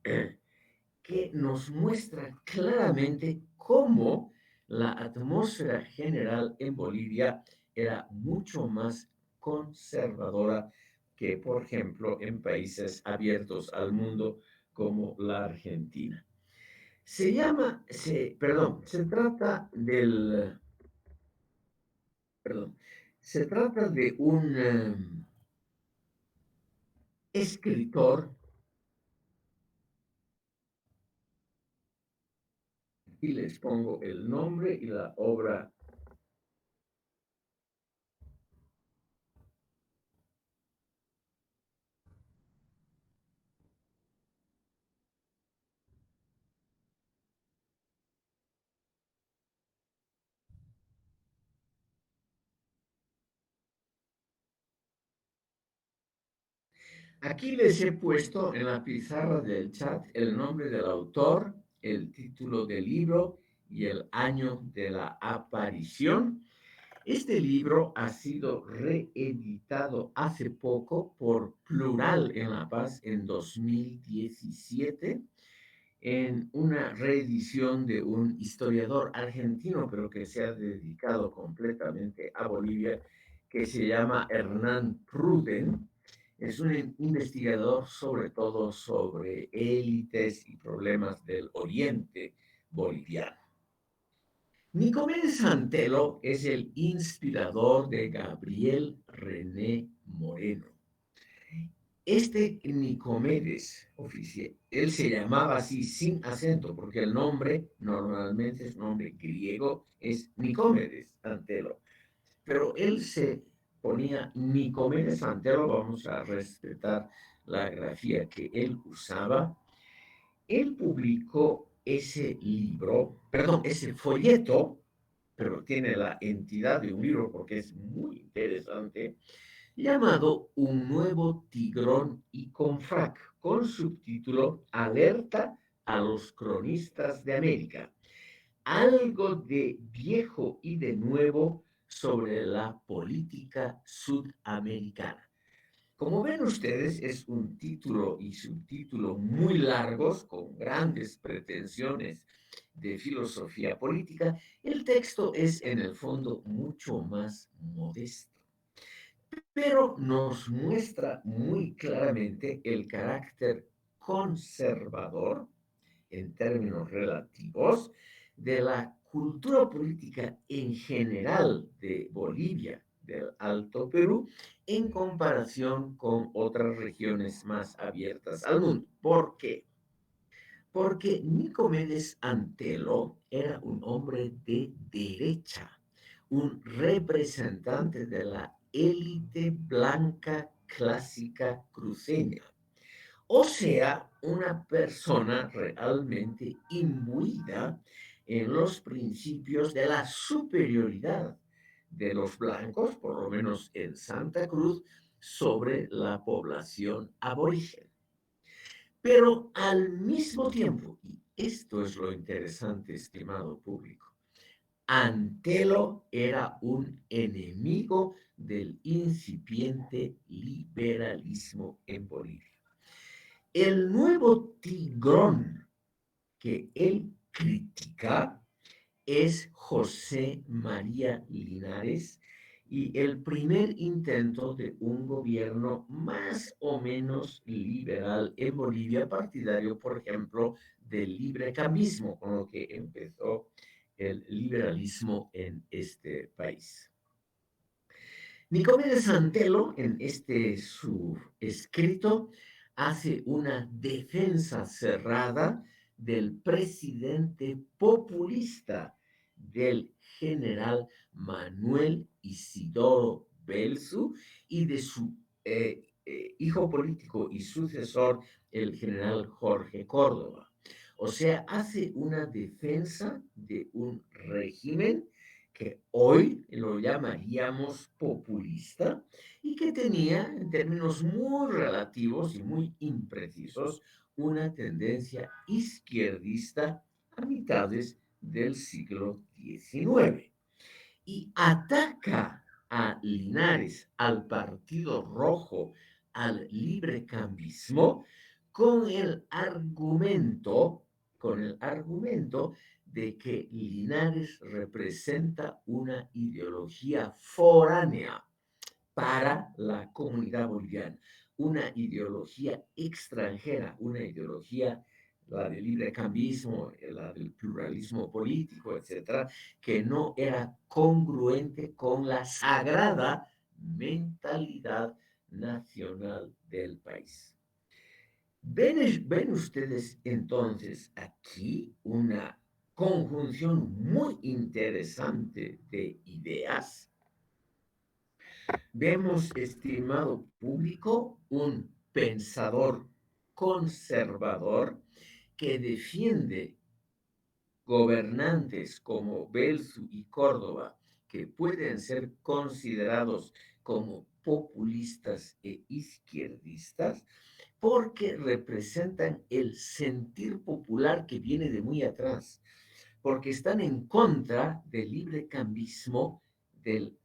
que nos muestra claramente cómo la atmósfera general en Bolivia era mucho más conservadora que, por ejemplo, en países abiertos al mundo como la Argentina. Se trata perdón, se trata de un escritor, y les pongo el nombre y la obra. Aquí les he puesto en la pizarra del chat el nombre del autor, el título del libro y el año de la aparición. Este libro ha sido reeditado hace poco por Plural en La Paz en 2017 en una reedición de un historiador argentino, pero que se ha dedicado completamente a Bolivia, que se llama Hernán Pruden. es un investigador sobre todo sobre élites y problemas del oriente boliviano. Nicomedes Santelo es el inspirador de Gabriel René Moreno. Este Nicomedes, él se llamaba así sin acento, porque el nombre normalmente es nombre griego, es Nicomedes Santelo. Pero él se ponía Nicomedes Santelo, vamos a respetar la grafía que él usaba. Él publicó ese libro, perdón, ese folleto, pero tiene la entidad de un libro porque es muy interesante, llamado Un nuevo Tigrón y Confrac, con subtítulo Alerta a los cronistas de América. Algo de viejo y de nuevo sobre la política sudamericana. Como ven ustedes, es un título y subtítulo muy largos, con grandes pretensiones de filosofía política. El texto es en el fondo mucho más modesto, pero nos muestra muy claramente el carácter conservador, en términos relativos, de la cultura política en general de Bolivia, del Alto Perú, en comparación con otras regiones más abiertas al mundo. ¿Por qué? Porque Nicomedes Antelo era un hombre de derecha, un representante de la élite blanca clásica cruceña, o sea, una persona realmente imbuida en los principios de la superioridad de los blancos, por lo menos en Santa Cruz, sobre la población aborigen. Pero al mismo tiempo, y esto es lo interesante, estimado público, Antelo era un enemigo del incipiente liberalismo en Bolivia. El nuevo tigrón que él critica es José María Linares y el primer intento de un gobierno más o menos liberal en Bolivia, partidario, por ejemplo, del librecambismo, con lo que empezó el liberalismo en este país. Nicomedes Santelo, en este su escrito, hace una defensa cerrada del presidente populista del general Manuel Isidoro Belzu y de su hijo político y sucesor, el general Jorge Córdoba. O sea, hace una defensa de un régimen que hoy lo llamaríamos populista y que tenía, en términos muy relativos y muy imprecisos, una tendencia izquierdista a mitades del siglo XIX. Y ataca a Linares, al Partido Rojo, al librecambismo, con el argumento, con el argumento de que Linares representa una ideología foránea para la comunidad boliviana, una ideología extranjera, una ideología, la del librecambismo, la del pluralismo político, etcétera, que no era congruente con la sagrada mentalidad nacional del país. ¿Ven ustedes entonces aquí una conjunción muy interesante de ideas? Vemos, estimado público, un pensador conservador que defiende gobernantes como Belzu y Córdoba, que pueden ser considerados como populistas e izquierdistas, porque representan el sentir popular que viene de muy atrás, porque están en contra del librecambismo, del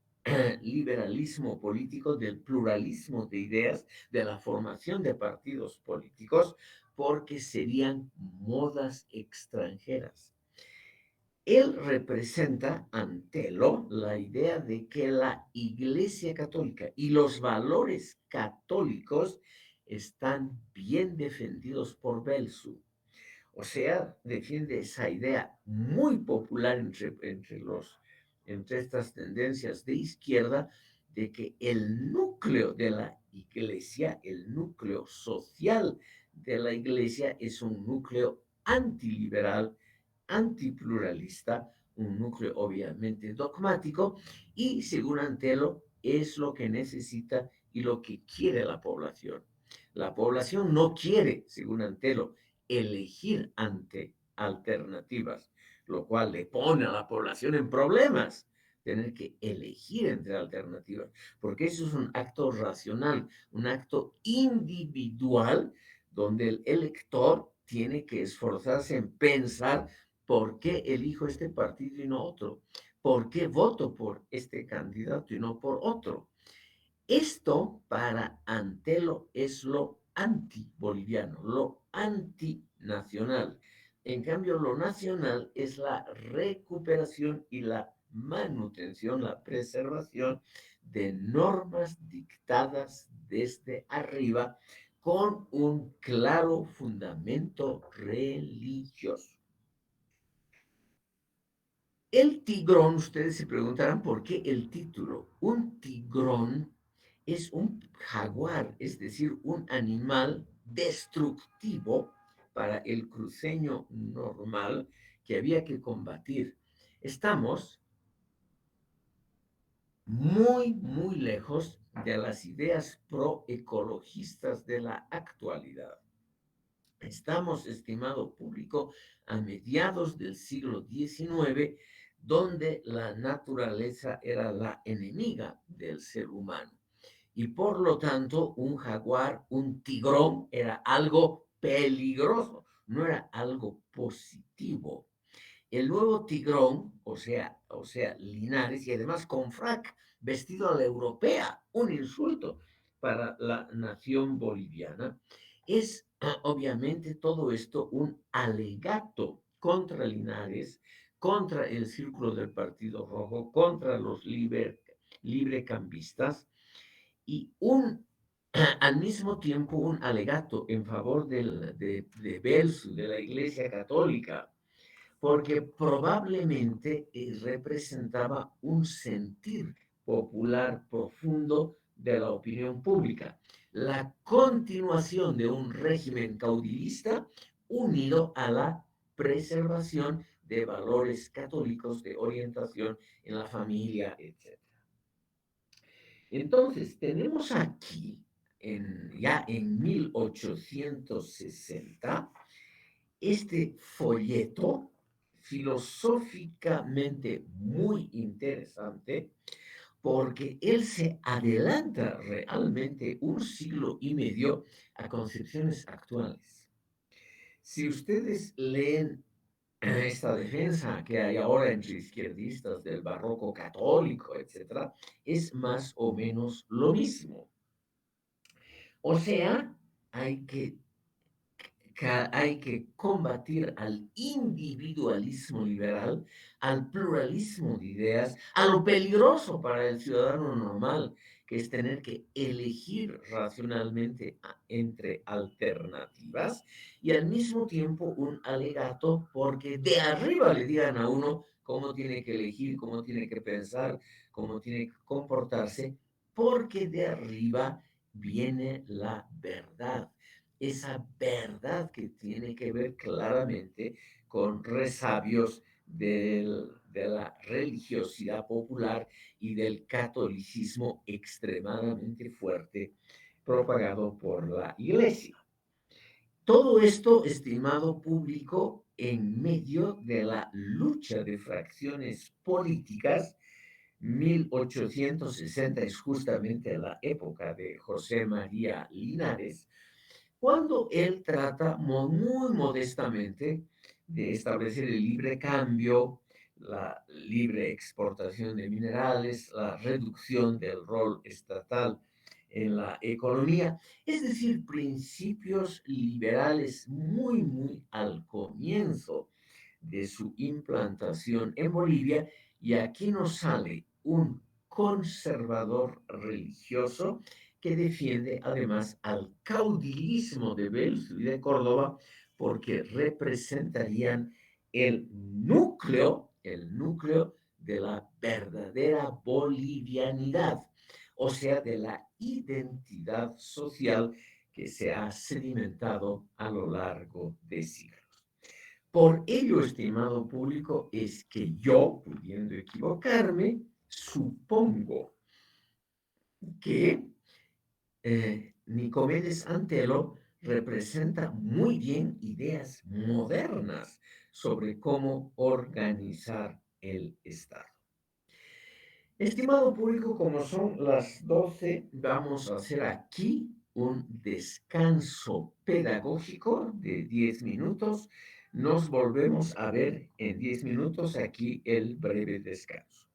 liberalismo político, del pluralismo de ideas, de la formación de partidos políticos, porque serían modas extranjeras. Él representa, Antelo, la idea de que la Iglesia Católica y los valores católicos están bien defendidos por Belsu. O sea, defiende esa idea muy popular entre estas tendencias de izquierda de que el núcleo de la iglesia, el núcleo social de la iglesia es un núcleo antiliberal, antipluralista, un núcleo obviamente dogmático y según Antelo es lo que necesita y lo que quiere la población. La población no quiere, según Antelo, elegir ante alternativas, lo cual le pone a la población en problemas, tener que elegir entre alternativas, porque eso es un acto racional, un acto individual, donde el elector tiene que esforzarse en pensar por qué elijo este partido y no otro, por qué voto por este candidato y no por otro. Esto para Antelo es lo antiboliviano, lo antinacional. En cambio, lo nacional es la recuperación y la manutención, la preservación de normas dictadas desde arriba con un claro fundamento religioso. El tigrón, ustedes se preguntarán por qué el título. Un tigrón es un jaguar, es decir, un animal destructivo para el cruceño normal que había que combatir. Estamos muy lejos de las ideas proecologistas de la actualidad. Estamos, estimado público, a mediados del siglo XIX, donde la naturaleza era la enemiga del ser humano. Y por lo tanto, un jaguar, un tigrón, era algo peligroso, no era algo positivo. El nuevo tigrón, o sea, Linares, y además con frac, vestido a la europea, un insulto para la nación boliviana, es obviamente todo esto un alegato contra Linares, contra el círculo del Partido Rojo, contra los librecambistas, y al mismo tiempo un alegato en favor de Belsu, de la Iglesia Católica, porque probablemente representaba un sentir popular profundo de la opinión pública, la continuación de un régimen caudillista unido a la preservación de valores católicos de orientación en la familia, etc. Entonces, tenemos aquí, ya en 1860, este folleto filosóficamente muy interesante porque él se adelanta realmente un siglo y medio a concepciones actuales. Si ustedes leen esta defensa que hay ahora entre izquierdistas del barroco católico, etc., es más o menos lo mismo. O sea, hay que hay que combatir al individualismo liberal, al pluralismo de ideas, a lo peligroso para el ciudadano normal, que es tener que elegir racionalmente entre alternativas y al mismo tiempo un alegato porque de arriba le digan a uno cómo tiene que elegir, cómo tiene que pensar, cómo tiene que comportarse, porque de arriba viene la verdad, esa verdad que tiene que ver claramente con resabios de la religiosidad popular y del catolicismo extremadamente fuerte propagado por la iglesia. Todo esto, estimado público, en medio de la lucha de fracciones políticas. 1860 es justamente la época de José María Linares, cuando él trata muy modestamente de establecer el libre cambio, la libre exportación de minerales, la reducción del rol estatal en la economía, es decir, principios liberales muy al comienzo de su implantación en Bolivia, y aquí nos sale un conservador religioso que defiende además al caudilismo de Belus y de Córdoba porque representarían el núcleo de la verdadera bolivianidad, o sea, de la identidad social que se ha sedimentado a lo largo de siglos. Por ello, estimado público, es que yo, pudiendo equivocarme, supongo que Nicomedes Antelo representa muy bien ideas modernas sobre cómo organizar el Estado. Estimado público, como son las 12, vamos a hacer aquí un descanso pedagógico de 10 minutos. Nos volvemos a ver en 10 minutos aquí el breve descanso.